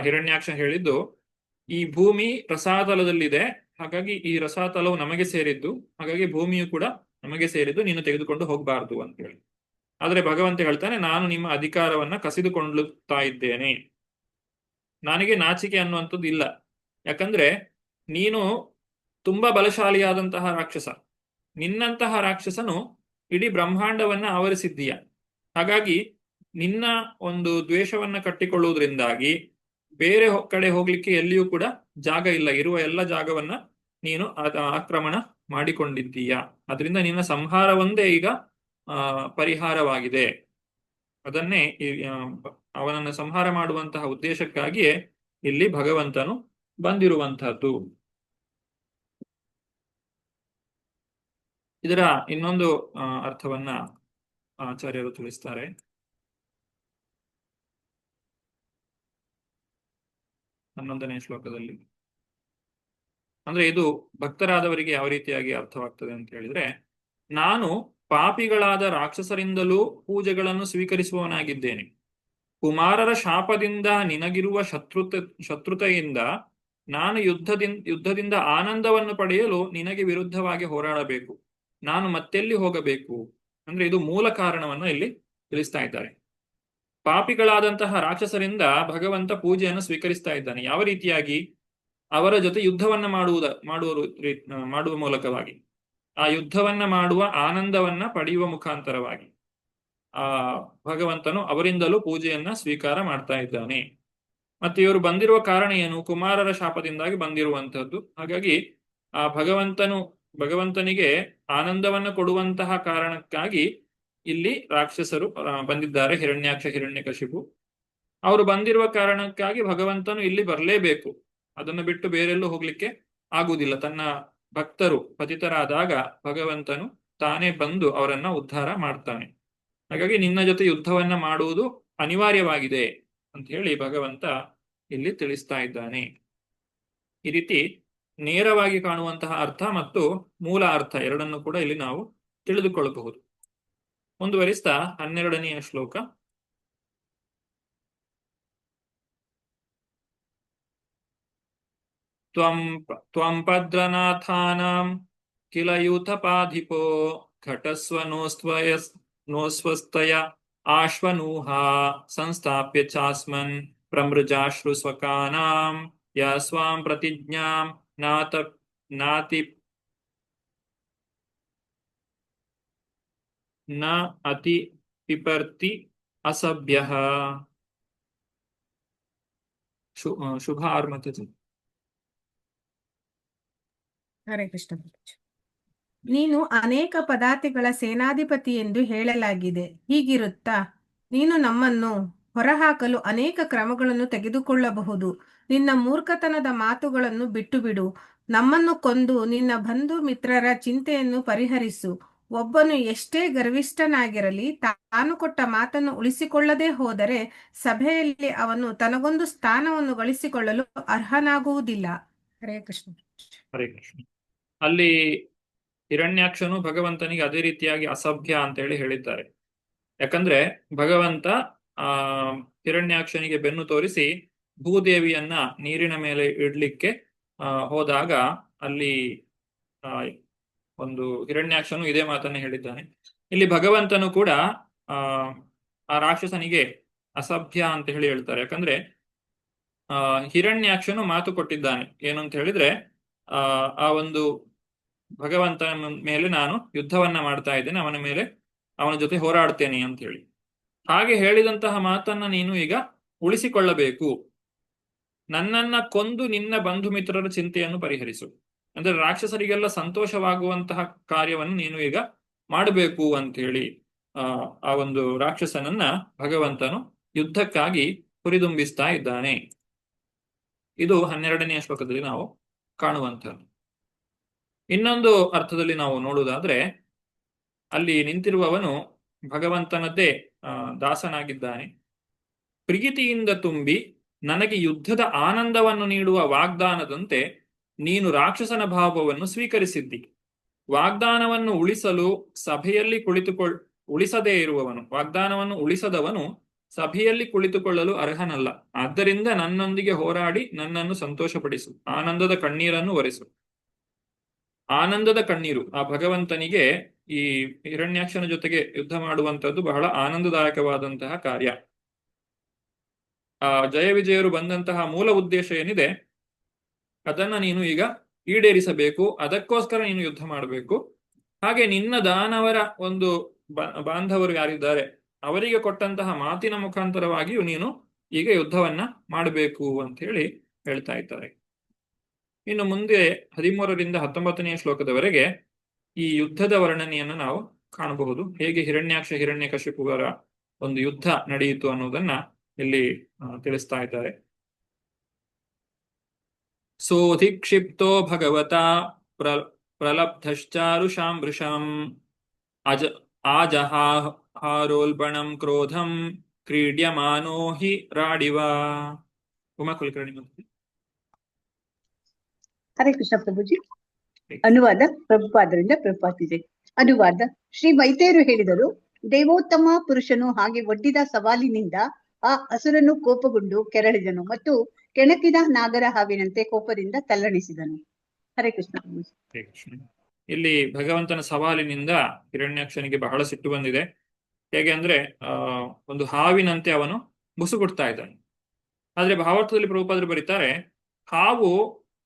ಹಿರಣ್ಯಾಕ್ಷ ಹೇಳಿದ್ದು, ಈ ಭೂಮಿ ರಸಾತಲದಲ್ಲಿದೆ, ಹಾಗಾಗಿ ಈ ರಸಾತಲವು ನಮಗೆ ಸೇರಿದ್ದು, ಹಾಗಾಗಿ ಭೂಮಿಯು ಕೂಡ ನಮಗೆ ಸೇರಿದ್ದು, ನೀನು ತೆಗೆದುಕೊಂಡು ಹೋಗಬಾರ್ದು ಅಂತ ಹೇಳಿ. ಆದ್ರೆ ಭಗವಂತ ಹೇಳ್ತಾನೆ, ನಾನು ನಿಮ್ಮ ಅಧಿಕಾರವನ್ನ ಕಸಿದುಕೊಳ್ಳುತ್ತಾ ಇದ್ದೇನೆ. ನನಗೆ ನಾಚಿಕೆ ಅನ್ನುವಂಥದ್ದು ಇಲ್ಲ. ಯಾಕಂದ್ರೆ ನೀನು ತುಂಬಾ ಬಲಶಾಲಿಯಾದಂತಹ ರಾಕ್ಷಸ. ನಿನ್ನಂತಹ ರಾಕ್ಷಸನು ಇಡೀ ಬ್ರಹ್ಮಾಂಡವನ್ನ ಆವರಿಸಿದ್ದೀಯ. ಹಾಗಾಗಿ ನಿನ್ನ ಒಂದು ದ್ವೇಷವನ್ನ ಕಟ್ಟಿಕೊಳ್ಳುವುದರಿಂದಾಗಿ ಬೇರೆ ಕಡೆ ಹೋಗ್ಲಿಕ್ಕೆ ಎಲ್ಲಿಯೂ ಕೂಡ ಜಾಗ ಇಲ್ಲ. ಇರುವ ಎಲ್ಲ ಜಾಗವನ್ನ ನೀನು ಆಕ್ರಮಣ ಮಾಡಿಕೊಂಡಿದ್ದೀಯ. ಅದರಿಂದ ನಿನ್ನ ಸಂಹಾರ ಒಂದೇ ಈಗ ಪರಿಹಾರವಾಗಿದೆ. ಅದನ್ನೇ ಅವನನ್ನು ಸಂಹಾರ ಮಾಡುವಂತಹ ಉದ್ದೇಶಕ್ಕಾಗಿಯೇ ಇಲ್ಲಿ ಭಗವಂತನು ಬಂದಿರುವಂತಹದ್ದು. ಇದರ ಇನ್ನೊಂದು ಅರ್ಥವನ್ನ ಆಚಾರ್ಯರು ತಿಳಿಸ್ತಾರೆ. ಹನ್ನೊಂದನೇ ಶ್ಲೋಕದಲ್ಲಿ. ಅಂದ್ರೆ ಇದು ಭಕ್ತರಾದವರಿಗೆ ಯಾವ ರೀತಿಯಾಗಿ ಅರ್ಥವಾಗ್ತದೆ ಅಂತ ಹೇಳಿದ್ರೆ, ನಾನು ಪಾಪಿಗಳಾದ ರಾಕ್ಷಸರಿಂದಲೂ ಪೂಜೆಗಳನ್ನು ಸ್ವೀಕರಿಸುವವನಾಗಿದ್ದೇನೆ. ಕುಮಾರರ ಶಾಪದಿಂದ ನಿನಗಿರುವ ಶತ್ರುತೆಯಿಂದ ನಾನು ಯುದ್ಧದಿಂದ ಆನಂದವನ್ನು ಪಡೆಯಲು ನಿನಗೆ ವಿರುದ್ಧವಾಗಿ ಹೋರಾಡಬೇಕು. ನಾನು ಮತ್ತೆಲ್ಲಿ ಹೋಗಬೇಕು ಅಂದ್ರೆ ಇದು ಮೂಲ ಕಾರಣವನ್ನು ಇಲ್ಲಿ ತಿಳಿಸ್ತಾ ಇದ್ದಾರೆ. ಪಾಪಿಗಳಾದಂತಹ ರಾಕ್ಷಸರಿಂದ ಭಗವಂತ ಪೂಜೆಯನ್ನು ಸ್ವೀಕರಿಸ್ತಾ ಇದ್ದಾನೆ. ಯಾವ ರೀತಿಯಾಗಿ? ಅವರ ಜೊತೆ ಯುದ್ಧವನ್ನ ಮಾಡುವ ಮೂಲಕವಾಗಿ, ಆ ಯುದ್ಧವನ್ನ ಮಾಡುವ ಆನಂದವನ್ನ ಪಡೆಯುವ ಮುಖಾಂತರವಾಗಿ ಭಗವಂತನು ಅವರಿಂದಲೂ ಪೂಜೆಯನ್ನ ಸ್ವೀಕಾರ ಮಾಡ್ತಾ ಇದ್ದಾನೆ. ಮತ್ತೆ ಇವರು ಬಂದಿರುವ ಕಾರಣ ಏನು? ಕುಮಾರರ ಶಾಪದಿಂದಾಗಿ ಬಂದಿರುವಂತಹದ್ದು. ಹಾಗಾಗಿ ಆ ಭಗವಂತನಿಗೆ ಆನಂದವನ್ನ ಕೊಡುವಂತಹ ಕಾರಣಕ್ಕಾಗಿ ಇಲ್ಲಿ ರಾಕ್ಷಸರು ಬಂದಿದ್ದಾರೆ. ಹಿರಣ್ಯಾಕ್ಷ, ಹಿರಣ್ಯಕಶಿಪು ಅವರು ಬಂದಿರುವ ಕಾರಣಕ್ಕಾಗಿ ಭಗವಂತನು ಇಲ್ಲಿ ಬರಲೇಬೇಕು. ಅದನ್ನು ಬಿಟ್ಟು ಬೇರೆಲ್ಲೂ ಹೋಗ್ಲಿಕ್ಕೆ ಆಗುವುದಿಲ್ಲ. ತನ್ನ ಭಕ್ತರು ಪತಿತರಾದಾಗ ಭಗವಂತನು ತಾನೇ ಬಂದು ಅವರನ್ನ ಉದ್ಧಾರ ಮಾಡ್ತಾನೆ. ಹಾಗಾಗಿ ನಿನ್ನ ಜೊತೆ ಯುದ್ಧವನ್ನ ಮಾಡುವುದು ಅನಿವಾರ್ಯವಾಗಿದೆ ಅಂತ ಹೇಳಿ ಭಗವಂತ ಇಲ್ಲಿ ತಿಳಿಸ್ತಾ ಇದ್ದಾನೆ. ಈ ರೀತಿ ನೇರವಾಗಿ ಕಾಣುವಂತಹ ಅರ್ಥ ಮತ್ತು ಮೂಲ ಅರ್ಥ ಎರಡನ್ನು ಕೂಡ ಇಲ್ಲಿ ನಾವು ತಿಳಿದುಕೊಳ್ಳಬಹುದು. ಮುಂದುವರಿಸ್ತಾ 12ನೆಯ ಶ್ಲೋಕ. ತ್ವಂ ಭದ್ರನಾಥಾನಾಂ ಕಿಲ ಯೂಥಪಾಧಿಪೋ ಘಟಸ್ವನೋಸ್ವಸ್ತಯ ಆಶ್ವನೂಹಾ ಸಂಸ್ಥಾಪ್ಯ ಚಾಸ್ಮನ್ ಪ್ರಮೃಜಾಶ್ರು ಸ್ವಕಾನಾಂ ಯಾ ಸ್ವಾಂ ಪ್ರತಿಜ್ಞಾಂ ನಾತಿ ನ ಅತಿ ಪಿಪರ್ತಿ ಅಸಭ್ಯಃ. ಶುಭ ಆರ್ಮತಜಿ. ಹರೇ ಕೃಷ್ಣ. ನೀನು ಅನೇಕ ಪದಾತಿಗಳ ಸೇನಾಧಿಪತಿ ಎಂದು ಹೇಳಲಾಗಿದೆ. ಹೀಗಿರುತ್ತಾ ನೀನು ನಮ್ಮನ್ನು ಹೊರಹಾಕಲು ಅನೇಕ ಕ್ರಮಗಳನ್ನು ತೆಗೆದುಕೊಳ್ಳಬಹುದು. ನಿನ್ನ ಮೂರ್ಖತನದ ಮಾತುಗಳನ್ನು ಬಿಟ್ಟು ಬಿಡು. ನಮ್ಮನ್ನು ಕೊಂದು ನಿನ್ನ ಬಂಧು ಮಿತ್ರರ ಚಿಂತೆಯನ್ನು ಪರಿಹರಿಸು. ಒಬ್ಬನು ಎಷ್ಟೇ ಗರ್ವಿಷ್ಠನಾಗಿರಲಿ ತಾನು ಕೊಟ್ಟ ಮಾತನ್ನು ಉಳಿಸಿಕೊಳ್ಳದೆ ಹೋದರೆ ಸಭೆಯಲ್ಲಿ ಅವನು ತನಗೊಂದು ಸ್ಥಾನವನ್ನು ಗಳಿಸಿಕೊಳ್ಳಲು ಅರ್ಹನಾಗುವುದಿಲ್ಲ. ಹರೇ ಕೃಷ್ಣ. ಹರೇ ಕೃಷ್ಣ. ಅಲ್ಲಿ ಹಿರಣ್ಯಾಕ್ಷನು ಭಗವಂತನಿಗೆ ಅದೇ ರೀತಿಯಾಗಿ ಅಸಭ್ಯ ಅಂತ ಹೇಳಿ ಹೇಳಿದ್ದಾರೆ. ಯಾಕಂದ್ರೆ ಭಗವಂತ ಆ ಹಿರಣ್ಯಾಕ್ಷನಿಗೆ ಬೆನ್ನು ತೋರಿಸಿ ಭೂದೇವಿಯನ್ನ ನೀರಿನ ಮೇಲೆ ಇಡ್ಲಿಕ್ಕೆ ಹೋದಾಗ ಅಲ್ಲಿ ಒಂದು ಹಿರಣ್ಯಾಕ್ಷನು ಇದೇ ಮಾತನ್ನ ಹೇಳಿದ್ದಾನೆ. ಇಲ್ಲಿ ಭಗವಂತನು ಕೂಡ ಆ ರಾಕ್ಷಸನಿಗೆ ಅಸಭ್ಯ ಅಂತ ಹೇಳಿ ಹೇಳ್ತಾರೆ. ಯಾಕಂದ್ರೆ ಹಿರಣ್ಯಾಕ್ಷನು ಮಾತು ಕೊಟ್ಟಿದ್ದಾನೆ ಏನು ಅಂತ ಹೇಳಿದ್ರೆ ಆ ಒಂದು ಭಗವಂತನ ಮೇಲೆ ನಾನು ಯುದ್ಧವನ್ನ ಮಾಡ್ತಾ ಇದ್ದೇನೆ, ಅವನ ಜೊತೆ ಹೋರಾಡ್ತೇನೆ ಅಂತ ಹೇಳಿ. ಹಾಗೆ ಹೇಳಿದಂತಹ ಮಾತನ್ನ ನೀನು ಈಗ ಉಳಿಸಿಕೊಳ್ಳಬೇಕು. ನನ್ನನ್ನ ಕೊಂದು ನಿನ್ನ ಬಂಧು ಮಿತ್ರರ ಚಿಂತೆಯನ್ನು ಪರಿಹರಿಸು. ಅಂದ್ರೆ ರಾಕ್ಷಸರಿಗೆಲ್ಲ ಸಂತೋಷವಾಗುವಂತಹ ಕಾರ್ಯವನ್ನು ನೀನು ಈಗ ಮಾಡಬೇಕು ಅಂತ ಹೇಳಿ ಆ ಒಂದು ರಾಕ್ಷಸನನ್ನ ಭಗವಂತನು ಯುದ್ಧಕ್ಕಾಗಿ ಹುರಿದುಂಬಿಸ್ತಾ ಇದ್ದಾನೆ. ಇದು 12ನೇ ಶ್ಲೋಕದಲ್ಲಿ ನಾವು ಕಾಣುವಂಥದ್ದು. ಇನ್ನೊಂದು ಅರ್ಥದಲ್ಲಿ ನಾವು ನೋಡುವುದಾದ್ರೆ ಅಲ್ಲಿ ನಿಂತಿರುವವನು ಭಗವಂತನದ್ದೇ ದಾಸನಾಗಿದ್ದಾನೆ. ಪ್ರೀತಿಯಿಂದ ತುಂಬಿ ನನಗೆ ಯುದ್ಧದ ಆನಂದವನ್ನು ನೀಡುವ ವಾಗ್ದಾನದಂತೆ ನೀನು ರಾಕ್ಷಸನ ಭಾವವನ್ನು ಸ್ವೀಕರಿಸಿದ್ದಿ. ವಾಗ್ದಾನವನ್ನು ಉಳಿಸಲು ಸಭೆಯಲ್ಲಿ ಉಳಿಸದೇ ಇರುವವನು, ವಾಗ್ದಾನವನ್ನು ಉಳಿಸದವನು ಸಭೆಯಲ್ಲಿ ಕುಳಿತುಕೊಳ್ಳಲು ಅರ್ಹನಲ್ಲ. ಆದ್ದರಿಂದ ನನ್ನೊಂದಿಗೆ ಹೋರಾಡಿ ನನ್ನನ್ನು ಸಂತೋಷಪಡಿಸು, ಆನಂದದ ಕಣ್ಣೀರನ್ನು ಒರೆಸು. ಆನಂದದ ಕಣ್ಣೀರು ಆ ಭಗವಂತನಿಗೆ ಈ ಹಿರಣ್ಯಾಕ್ಷನ ಜೊತೆಗೆ ಯುದ್ಧ ಮಾಡುವಂತದ್ದು ಬಹಳ ಆನಂದದಾಯಕವಾದಂತಹ ಕಾರ್ಯ. ಆ ಜಯ ವಿಜಯರು ಬಂದಂತಹ ಮೂಲ ಉದ್ದೇಶ ಏನಿದೆ ಅದನ್ನ ನೀನು ಈಗ ಈಡೇರಿಸಬೇಕು. ಅದಕ್ಕೋಸ್ಕರ ನೀನು ಯುದ್ಧ ಮಾಡಬೇಕು. ಹಾಗೆ ನಿನ್ನ ದಾನವರ ಒಂದು ಬಾಂಧವರು ಯಾರಿದ್ದಾರೆ ಅವರಿಗೆ ಕೊಟ್ಟಂತಹ ಮಾತಿನ ಮುಖಾಂತರವಾಗಿಯೂ ನೀನು ಈಗ ಯುದ್ಧವನ್ನ ಮಾಡಬೇಕು ಅಂತ ಹೇಳಿ ಹೇಳ್ತಾ ಇದ್ದಾರೆ. ಇನ್ನು ಮುಂದೆ 13ರಿಂದ 19ನೇ ಶ್ಲೋಕದವರೆಗೆ ಈ ಯುದ್ಧದ ವರ್ಣನೆಯನ್ನು ನಾವು ಕಾಣಬಹುದು. ಹೇಗೆ ಹಿರಣ್ಯಾಕ್ಷ ಹಿರಣ್ಯಕಶಿಪುವರ ಒಂದು ಯುದ್ಧ ನಡೆಯಿತು ಅನ್ನೋದನ್ನ ಇಲ್ಲಿ ತಿಳಿಸ್ತಾ ಇದ್ದಾರೆ. ಸೋಧಿಕ್ಷಿಪ್ತೋ ಭಗವತಾ ಪ್ರಲಬ್ಧಶ್ಚಾರುಷಾಂ ಆಜಹಾರೋಲ್ಬಣಂ ಕ್ರೋಧಂ ಕ್ರೀಡ್ಯಮಾನೋ ಹಿ ರಾಡಿವ. ಉಮಾ ಕುಲಕರ್ಣಿ. ಹರೇ ಕೃಷ್ಣ ಪ್ರಭುಜಿ. ಅನುವಾದ ಪ್ರಭುಪಾದರಿಂದ ಪ್ರಭುಪಾದಿದೆ. ಅನುವಾದ ಶ್ರೀ ವೈದ್ಯರು ಹೇಳಿದರು, ದೇವೋತ್ತಮ ಪುರುಷನು ಹಾಗೆ ಒಡ್ಡಿದ ಸವಾಲಿನಿಂದ ಆ ಅಸುರನು ಕೋಪಗೊಂಡು ಕೆರಳಿದನು ಮತ್ತು ಕೆಣಕಿದ ನಾಗರ ಹಾವಿನಂತೆ ಕೋಪದಿಂದ ತಲ್ಲಣಿಸಿದನು. ಹರೇ ಕೃಷ್ಣ ಪ್ರಭುಜಿ. ಇಲ್ಲಿ ಭಗವಂತನ ಸವಾಲಿನಿಂದ ಹಿರಣ್ಯಾಕ್ಷನಿಗೆ ಬಹಳ ಸಿಟ್ಟು ಬಂದಿದೆ. ಹೇಗೆ ಅಂದ್ರೆ ಒಂದು ಹಾವಿನಂತೆ ಅವನು ಮುಸುಗುಡ್ತಾ ಇದ್ದಾನೆ. ಆದ್ರೆ ಭಾವಾರ್ಥದಲ್ಲಿ ಪ್ರಭುಪಾದರು ಬರೀತಾರೆ, ಹಾವು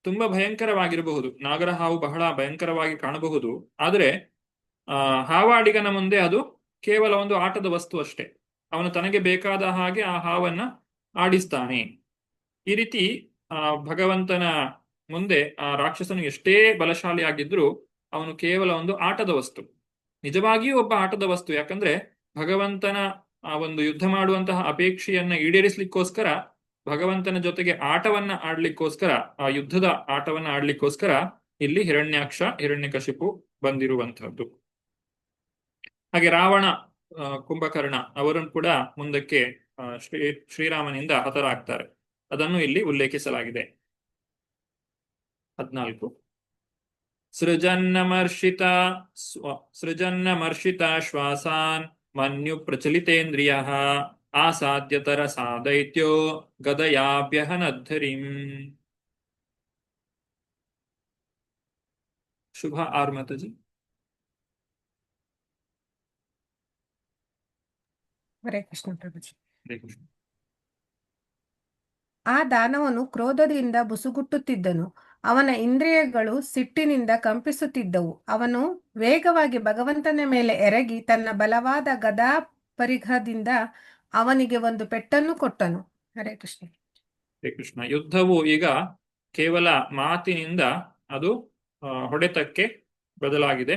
ತುಂಬಾ ಭಯಂಕರವಾಗಿರಬಹುದು, ನಾಗರ ಹಾವು ಬಹಳ ಭಯಂಕರವಾಗಿ ಕಾಣಬಹುದು. ಆದ್ರೆ ಹಾವಾಡಿಗನ ಮುಂದೆ ಅದು ಕೇವಲ ಒಂದು ಆಟದ ವಸ್ತು ಅಷ್ಟೇ. ಅವನು ತನಗೆ ಬೇಕಾದ ಹಾಗೆ ಆ ಹಾವನ್ನ ಆಡಿಸ್ತಾನೆ. ಈ ರೀತಿ ಭಗವಂತನ ಮುಂದೆ ಆ ರಾಕ್ಷಸನು ಎಷ್ಟೇ ಬಲಶಾಲಿ ಆಗಿದ್ರೂ ಅವನು ಕೇವಲ ಒಂದು ಆಟದ ವಸ್ತು, ನಿಜವಾಗಿಯೂ ಒಬ್ಬ ಆಟದ ವಸ್ತು. ಯಾಕಂದ್ರೆ ಭಗವಂತನ ಆ ಒಂದು ಯುದ್ಧ ಮಾಡುವಂತಹ ಅಪೇಕ್ಷೆಯನ್ನ ಈಡೇರಿಸಲಿಕ್ಕೋಸ್ಕರ, ಭಗವಂತನ ಜೊತೆಗೆ ಆಟವನ್ನ ಆಡ್ಲಿಕ್ಕೋಸ್ಕರ, ಆ ಯುದ್ಧದ ಆಟವನ್ನ ಆಡ್ಲಿಕ್ಕೋಸ್ಕರ ಇಲ್ಲಿ ಹಿರಣ್ಯಾಕ್ಷ ಹಿರಣ್ಯಕಶಿಪು ಬಂದಿರುವಂತಹದ್ದು. ಹಾಗೆ ರಾವಣ, ಕುಂಭಕರ್ಣ ಅವರನ್ನು ಕೂಡ ಮುಂದಕ್ಕೆ ಶ್ರೀರಾಮನಿಂದ ಹತರಾಗ್ತಾರೆ. ಅದನ್ನು ಇಲ್ಲಿ ಉಲ್ಲೇಖಿಸಲಾಗಿದೆ. 14 ಸೃಜನ್ನಮರ್ಷಿತ ಶ್ವಾಸಾನ್ ಮನ್ಯು ಪ್ರಚಲಿತೇಂದ್ರಿಯ ಆಸಾದ್ಯತರ ಸಾದೈತ್ಯೋ ಗದಯಾಭ್ಯಹನದ್ಧರಿಂ. ಶುಭ ಆರ್ಮತಜಿ. ಹರೇ ಕೃಷ್ಣ ಪ್ರಭುಜಿ. ಹರೇ ಕೃಷ್ಣ. ಆ ದಾನವನು ಕ್ರೋಧದಿಂದ ಬುಸುಗುಟ್ಟುತ್ತಿದ್ದನು. ಅವನ ಇಂದ್ರಿಯಗಳು ಸಿಟ್ಟಿನಿಂದ ಕಂಪಿಸುತ್ತಿದ್ದವು. ಅವನು ವೇಗವಾಗಿ ಭಗವಂತನ ಮೇಲೆ ಎರಗಿ ತನ್ನ ಬಲವಾದ ಗದಾ ಪರಿಘದಿಂದ ಅವನಿಗೆ ಒಂದು ಪೆಟ್ಟನ್ನು ಕೊಟ್ಟನು. ಹರೇ ಕೃಷ್ಣ. ಹರೇ ಕೃಷ್ಣ. ಯುದ್ಧವು ಈಗ ಕೇವಲ ಮಾತಿನಿಂದ ಅದು ಹೊಡೆತಕ್ಕೆ ಬದಲಾಗಿದೆ.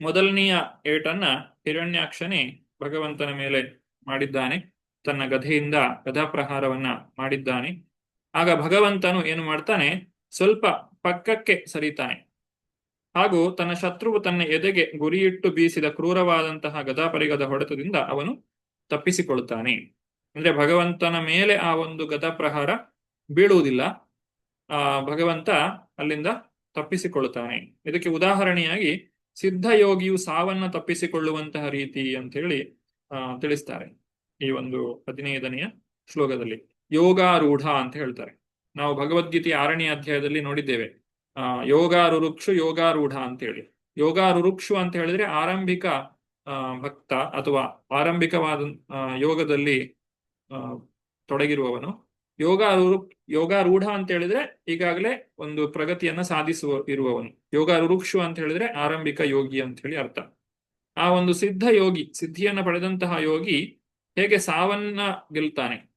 ಮೊದಲನೆಯ ಏಟನ್ನ ಹಿರಣ್ಯಾಕ್ಷನೇ ಭಗವಂತನ ಮೇಲೆ ಮಾಡಿದ್ದಾನೆ. ತನ್ನ ಗದೆಯಿಂದ ಗದಾಪ್ರಹಾರವನ್ನ ಮಾಡಿದ್ದಾನೆ. ಆಗ ಭಗವಂತನು ಏನು ಮಾಡ್ತಾನೆ, ಸ್ವಲ್ಪ ಪಕ್ಕಕ್ಕೆ ಸರಿತಾನೆ. ಹಾಗೂ ತನ್ನ ಶತ್ರುವು ತನ್ನ ಎದೆಗೆ ಗುರಿಯಿಟ್ಟು ಬೀಸಿದ ಕ್ರೂರವಾದಂತಹ ಗದಾಪರಿಗದ ಹೊಡೆತದಿಂದ ಅವನು ತಪ್ಪಿಸಿಕೊಳ್ಳುತ್ತಾನೆ. ಅಂದ್ರೆ ಭಗವಂತನ ಮೇಲೆ ಆ ಒಂದು ಗದಾ ಪ್ರಹಾರ ಬೀಳುವುದಿಲ್ಲ, ಭಗವಂತ ಅಲ್ಲಿಂದ ತಪ್ಪಿಸಿಕೊಳ್ಳುತ್ತಾನೆ. ಇದಕ್ಕೆ ಉದಾಹರಣೆಯಾಗಿ ಸಿದ್ಧಯೋಗಿಯು ಸಾವನ್ನ ತಪ್ಪಿಸಿಕೊಳ್ಳುವಂತಹ ರೀತಿ ಅಂತ ಹೇಳಿ ತಿಳಿಸ್ತಾರೆ ಈ ಒಂದು 15ನೆಯ ಶ್ಲೋಕದಲ್ಲಿ. ಯೋಗಾರೂಢ ಅಂತ ಹೇಳ್ತಾರೆ. ನಾವು ಭಗವದ್ಗೀತೆಯ 6ನೇ ಅಧ್ಯಾಯದಲ್ಲಿ ನೋಡಿದ್ದೇವೆ, ಯೋಗಾರುರುಕ್ಷು ಯೋಗಾರೂಢ ಅಂತ ಹೇಳಿ. ಯೋಗಾರುರುಕ್ಷು ಅಂತ ಹೇಳಿದ್ರೆ ಆರಂಭಿಕ ಭಕ್ತ ಅಥವಾ ಆರಂಭಿಕವಾದ ಯೋಗದಲ್ಲಿ ತೊಡಗಿರುವವನು. ಯೋಗಾರೂಢ ಅಂತ ಹೇಳಿದ್ರೆ ಈಗಾಗಲೇ ಒಂದು ಪ್ರಗತಿಯನ್ನ ಇರುವವನು. ಯೋಗಾರುರುಕ್ಷು ಅಂತ ಹೇಳಿದ್ರೆ ಆರಂಭಿಕ ಯೋಗಿ ಅಂತ ಹೇಳಿ ಅರ್ಥ. ಆ ಒಂದು ಸಿದ್ಧ ಯೋಗಿ, ಸಿದ್ಧಿಯನ್ನ ಪಡೆದಂತಹ ಯೋಗಿ ಹೇಗೆ ಸಾವನ್ನ ಗೆಲ್ತಾನೆ.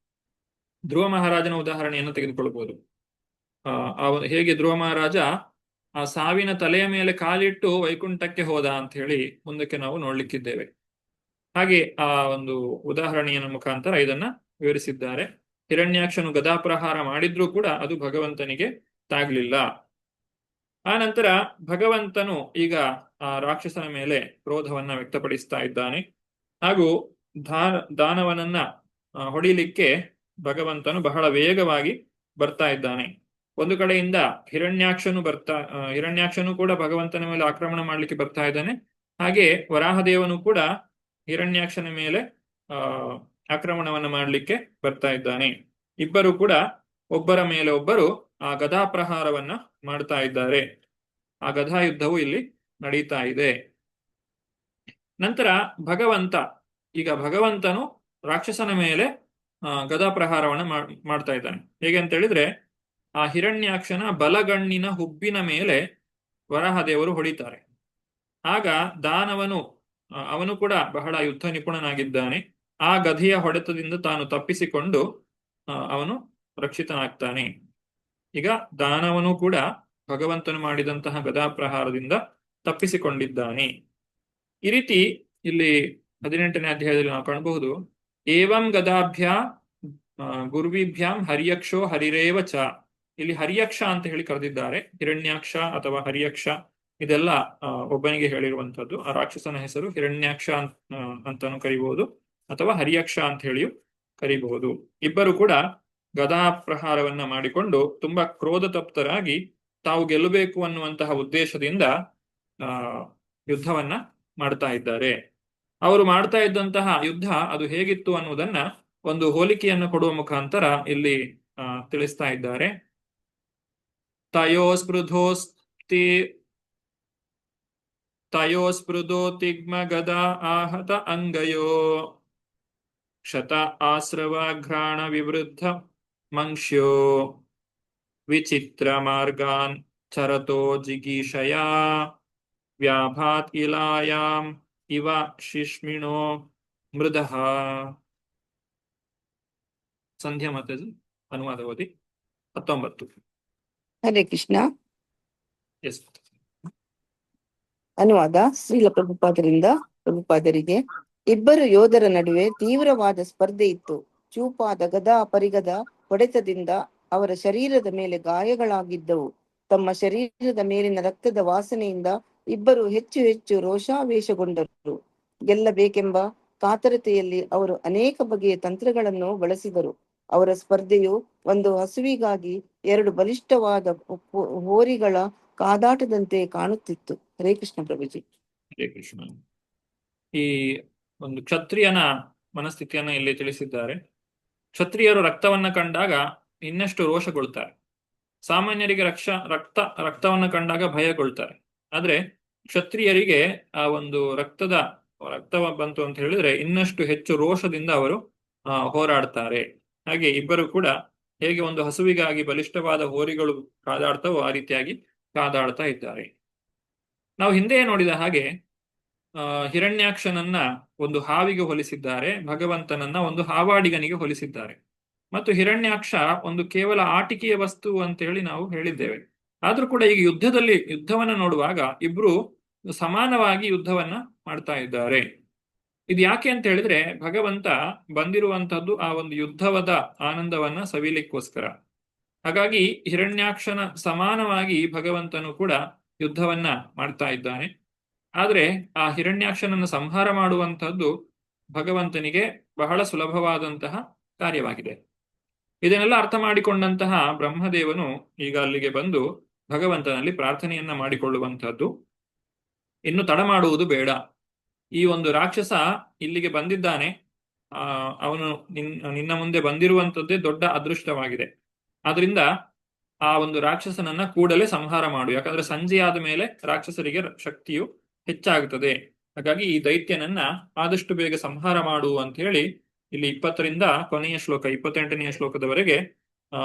ಧ್ರುವ ಮಹಾರಾಜನ ಉದಾಹರಣೆಯನ್ನು ತೆಗೆದುಕೊಳ್ಳಬಹುದು. ಹೇಗೆ ಧ್ರುವ ಮಹಾರಾಜ ಆ ಸಾವಿನ ತಲೆಯ ಮೇಲೆ ಕಾಲಿಟ್ಟು ವೈಕುಂಠಕ್ಕೆ ಹೋದ ಅಂತ ಹೇಳಿ ಮುಂದಕ್ಕೆ ನಾವು ನೋಡ್ಲಿಕ್ಕಿದ್ದೇವೆ. ಹಾಗೆ ಆ ಒಂದು ಉದಾಹರಣೆಯ ಮುಖಾಂತರ ಇದನ್ನ ವಿವರಿಸಿದ್ದಾರೆ. ಹಿರಣ್ಯಾಕ್ಷನು ಗದಾಪ್ರಹಾರ ಮಾಡಿದ್ರೂ ಕೂಡ ಅದು ಭಗವಂತನಿಗೆ ತಾಗ್ಲಿಲ್ಲ. ಆ ನಂತರ ಭಗವಂತನು ಈಗ ಆ ರಾಕ್ಷಸನ ಮೇಲೆ ಕ್ರೋಧವನ್ನ ವ್ಯಕ್ತಪಡಿಸ್ತಾ ಇದ್ದಾನೆ. ಹಾಗೂ ದಾನವನನ್ನ ಹೊಡಿಲಿಕ್ಕೆ ಭಗವಂತನು ಬಹಳ ವೇಗವಾಗಿ ಬರ್ತಾ ಇದ್ದಾನೆ. ಒಂದು ಕಡೆಯಿಂದ ಹಿರಣ್ಯಾಕ್ಷನು ಕೂಡ ಭಗವಂತನ ಮೇಲೆ ಆಕ್ರಮಣ ಮಾಡ್ಲಿಕ್ಕೆ ಬರ್ತಾ ಇದ್ದಾನೆ. ಹಾಗೆ ವರಾಹದೇವನು ಕೂಡ ಹಿರಣ್ಯಾಕ್ಷನ ಮೇಲೆ ಆಕ್ರಮಣವನ್ನು ಮಾಡಲಿಕ್ಕೆ ಬರ್ತಾ ಇದ್ದಾನೆ. ಇಬ್ಬರು ಕೂಡ ಒಬ್ಬರ ಮೇಲೆ ಒಬ್ಬರು ಆ ಗದಾ ಪ್ರಹಾರವನ್ನ ಮಾಡ್ತಾ ಇದ್ದಾರೆ. ಆ ಗದಾ ಯುದ್ಧವು ಇಲ್ಲಿ ನಡೀತಾ ಇದೆ. ನಂತರ ಭಗವಂತನು ರಾಕ್ಷಸನ ಮೇಲೆ ಗದಾ ಪ್ರಹಾರವನ್ನ ಮಾಡ್ತಾ ಇದ್ದಾನೆ. ಹೇಗೆ ಅಂತ ಹೇಳಿದ್ರೆ, ಆ ಹಿರಣ್ಯಾಕ್ಷನ ಬಲಗಣ್ಣಿನ ಹುಬ್ಬಿನ ಮೇಲೆ ವರಾಹದೇವರು ಹೊಡಿತಾರೆ. ಆಗ ಅವನು ಕೂಡ ಬಹಳ ಯುದ್ಧ ನಿಪುಣನಾಗಿದ್ದಾನೆ. ಆ ಗದೆಯ ಹೊಡೆತದಿಂದ ತಾನು ತಪ್ಪಿಸಿಕೊಂಡು ಅವನು ರಕ್ಷಿತನಾಗ್ತಾನೆ. ಈಗ ದಾನವನು ಕೂಡ ಭಗವಂತನು ಮಾಡಿದಂತಹ ಗದಾ ಪ್ರಹಾರದಿಂದ ತಪ್ಪಿಸಿಕೊಂಡಿದ್ದಾನೆ. ಈ ರೀತಿ ಇಲ್ಲಿ 18ನೇ ಅಧ್ಯಾಯದಲ್ಲಿ ನಾವು ಕಾಣಬಹುದು. ಏವಂ ಗದಾಭ್ಯ ಗುರುವಿಭ್ಯಾಂ ಹರಿಯಕ್ಷೋ ಹರಿರೇವ ಚ. ಇಲ್ಲಿ ಹರಿಯಕ್ಷ ಅಂತ ಹೇಳಿ ಕರೆದಿದ್ದಾರೆ. ಹಿರಣ್ಯಾಕ್ಷ ಅಥವಾ ಹರಿಯಕ್ಷ ಇದೆಲ್ಲ ಒಬ್ಬನಿಗೆ ಹೇಳಿರುವಂತದ್ದು. ಆ ರಾಕ್ಷಸನ ಹೆಸರು ಹಿರಣ್ಯಾಕ್ಷ ಅಂತಾನು ಕರಿಬಹುದು ಅಥವಾ ಹರಿಯಕ್ಷ ಅಂತ ಹೇಳಿಯೂ ಕರಿಬಹುದು. ಇಬ್ಬರು ಕೂಡ ಗದಾ ಪ್ರಹಾರವನ್ನ ಮಾಡಿಕೊಂಡು ತುಂಬಾ ಕ್ರೋಧ ತಪ್ತರಾಗಿ ತಾವು ಗೆಲ್ಲಬೇಕು ಅನ್ನುವಂತಹ ಉದ್ದೇಶದಿಂದ ಯುದ್ಧವನ್ನ ಮಾಡ್ತಾ ಇದ್ದಾರೆ. ಅವರು ಮಾಡ್ತಾ ಇದ್ದಂತಹ ಯುದ್ಧ ಅದು ಹೇಗಿತ್ತು ಅನ್ನುವುದನ್ನ ಒಂದು ಹೋಲಿಕೆಯನ್ನು ಕೊಡುವ ಮುಖಾಂತರ ಇಲ್ಲಿ ತಿಳಿಸ್ತಾ ಇದ್ದಾರೆ. ತಯೋಸ್ಪೃಧೋ ತಿಗ್ಮ ಗದಾ ಆಹತ ಅಂಗಯೋ ಕ್ಷತ ಆಶ್ರವಾಘ್ರಾಣ ವಿವೃದ್ಧ ಮಂಕ್ಷ್ಯೋ ವಿಚಿತ್ರ ಮಾರ್ಗಾನ್ ಚರತೋ ಜಿಗೀಷಯಾ ವ್ಯಾಭಾತ್ ಇಲಾಯಾಂ ಇವ ಶಿಶ್ಮಿಣೋ ಮೃದಃ. ಸಂಧ್ಯಾ ಮಾತಾಜಿ ಅನುವಾದ ಓದಿ. 19. ಹರೇ ಕೃಷ್ಣ. ಎಸ್. ಅನುವಾದ ಶ್ರೀಲ ಪ್ರಭುಪಾದರಿಗೆ. ಇಬ್ಬರು ಯೋಧರ ನಡುವೆ ತೀವ್ರವಾದ ಸ್ಪರ್ಧೆ ಇತ್ತು. ಚೂಪಾದ ಗದಾ ಪರಿಗದ ಹೊಡೆತದಿಂದ ಅವರ ಶರೀರದ ಮೇಲೆ ಗಾಯಗಳಾಗಿದ್ದವು. ತಮ್ಮ ಶರೀರದ ಮೇಲಿನ ರಕ್ತದ ವಾಸನೆಯಿಂದ ಇಬ್ಬರು ಹೆಚ್ಚು ಹೆಚ್ಚು ರೋಷಾವೇಶಗೊಂಡರು. ಗೆಲ್ಲಬೇಕೆಂಬ ಕಾತರತೆಯಲ್ಲಿ ಅವರು ಅನೇಕ ಬಗೆಯ ತಂತ್ರಗಳನ್ನು ಬಳಸಿದರು. ಅವರ ಸ್ಪರ್ಧೆಯು ಒಂದು ಹಸುವಿಗಾಗಿ 2 ಬಲಿಷ್ಠವಾದ ಹೋರಿಗಳ ಕಾದಾಟದಂತೆ ಕಾಣುತ್ತಿತ್ತು. ಹರೇ ಕೃಷ್ಣ ಪ್ರಭುಜಿ. ಹರೇ ಕೃಷ್ಣ. ಈ ಒಂದು ಕ್ಷತ್ರಿಯನ ಮನಸ್ಥಿತಿಯನ್ನ ಇಲ್ಲಿ ತಿಳಿಸಿದ್ದಾರೆ. ಕ್ಷತ್ರಿಯರು ರಕ್ತವನ್ನ ಕಂಡಾಗ ಇನ್ನಷ್ಟು ರೋಷಗೊಳ್ತಾರೆ. ಸಾಮಾನ್ಯರಿಗೆ ರಕ್ತವನ್ನ ಕಂಡಾಗ ಭಯಗೊಳ್ತಾರೆ. ಆದ್ರೆ ಕ್ಷತ್ರಿಯರಿಗೆ ಆ ಒಂದು ರಕ್ತವ ಬಂತು ಅಂತ ಹೇಳಿದ್ರೆ ಇನ್ನಷ್ಟು ಹೆಚ್ಚು ರೋಷದಿಂದ ಅವರು ಹೋರಾಡ್ತಾರೆ. ಹಾಗೆ ಇಬ್ಬರು ಕೂಡ ಹೇಗೆ ಒಂದು ಹಸುವಿಗಾಗಿ ಬಲಿಷ್ಠವಾದ ಹೋರಿಗಳು ಕಾದಾಡ್ತಾವೋ ಆ ರೀತಿಯಾಗಿ ಕಾದಾಡ್ತಾ ಇದ್ದಾರೆ. ನಾವು ಹಿಂದೆ ನೋಡಿದ ಹಾಗೆ ಹಿರಣ್ಯಾಕ್ಷನನ್ನ ಒಂದು ಹಾವಿಗೆ ಹೋಲಿಸಿದ್ದಾರೆ, ಭಗವಂತನನ್ನ ಒಂದು ಹಾವಾಡಿಗನಿಗೆ ಹೋಲಿಸಿದ್ದಾರೆ. ಮತ್ತು ಹಿರಣ್ಯಾಕ್ಷ ಒಂದು ಕೇವಲ ಆಟಿಕೆಯ ವಸ್ತು ಅಂತ ಹೇಳಿ ನಾವು ಹೇಳಿದ್ದೇವೆ. ಆದ್ರೂ ಕೂಡ ಈಗ ಯುದ್ಧವನ್ನ ನೋಡುವಾಗ ಇಬ್ರು ಸಮಾನವಾಗಿ ಯುದ್ಧವನ್ನ ಮಾಡ್ತಾ ಇದ್ದಾರೆ. ಇದು ಯಾಕೆ ಅಂತ ಹೇಳಿದ್ರೆ ಭಗವಂತ ಬಂದಿರುವಂತಹದ್ದು ಆ ಒಂದು ಯುದ್ಧವದ ಆನಂದವನ್ನ ಸವಿಲಿಕ್ಕೋಸ್ಕರ. ಹಾಗಾಗಿ ಹಿರಣ್ಯಾಕ್ಷನ ಸಮಾನವಾಗಿ ಭಗವಂತನು ಕೂಡ ಯುದ್ಧವನ್ನ ಮಾಡ್ತಾ ಇದ್ದಾನೆ. ಆದ್ರೆ ಆ ಹಿರಣ್ಯಾಕ್ಷನನ್ನು ಸಂಹಾರ ಮಾಡುವಂತಹದ್ದು ಭಗವಂತನಿಗೆ ಬಹಳ ಸುಲಭವಾದಂತಹ ಕಾರ್ಯವಾಗಿದೆ. ಇದನ್ನೆಲ್ಲ ಅರ್ಥ ಮಾಡಿಕೊಂಡಂತಹ ಬ್ರಹ್ಮದೇವನು ಈಗ ಅಲ್ಲಿಗೆ ಬಂದು ಭಗವಂತನಲ್ಲಿ ಪ್ರಾರ್ಥನೆಯನ್ನ ಮಾಡಿಕೊಳ್ಳುವಂತಹದ್ದು. ಇನ್ನು ತಡ ಮಾಡುವುದು ಬೇಡ. ಈ ಒಂದು ರಾಕ್ಷಸ ಇಲ್ಲಿಗೆ ಬಂದಿದ್ದಾನೆ, ಅವನು ನಿನ್ನ ಮುಂದೆ ಬಂದಿರುವಂತದ್ದೇ ದೊಡ್ಡ ಅದೃಷ್ಟವಾಗಿದೆ. ಆದ್ರಿಂದ ಆ ಒಂದು ರಾಕ್ಷಸನನ್ನ ಕೂಡಲೇ ಸಂಹಾರ ಮಾಡು. ಯಾಕಂದ್ರೆ ಸಂಜೆಯಾದ ಮೇಲೆ ರಾಕ್ಷಸರಿಗೆ ಶಕ್ತಿಯು ಹೆಚ್ಚಾಗುತ್ತದೆ. ಹಾಗಾಗಿ ಈ ದೈತ್ಯನನ್ನ ಆದಷ್ಟು ಬೇಗ ಸಂಹಾರ ಮಾಡು ಅಂತ ಹೇಳಿ ಇಲ್ಲಿ 20ರಿಂದ ಕೊನೆಯ ಶ್ಲೋಕ 28ನೆಯ ಶ್ಲೋಕದವರೆಗೆ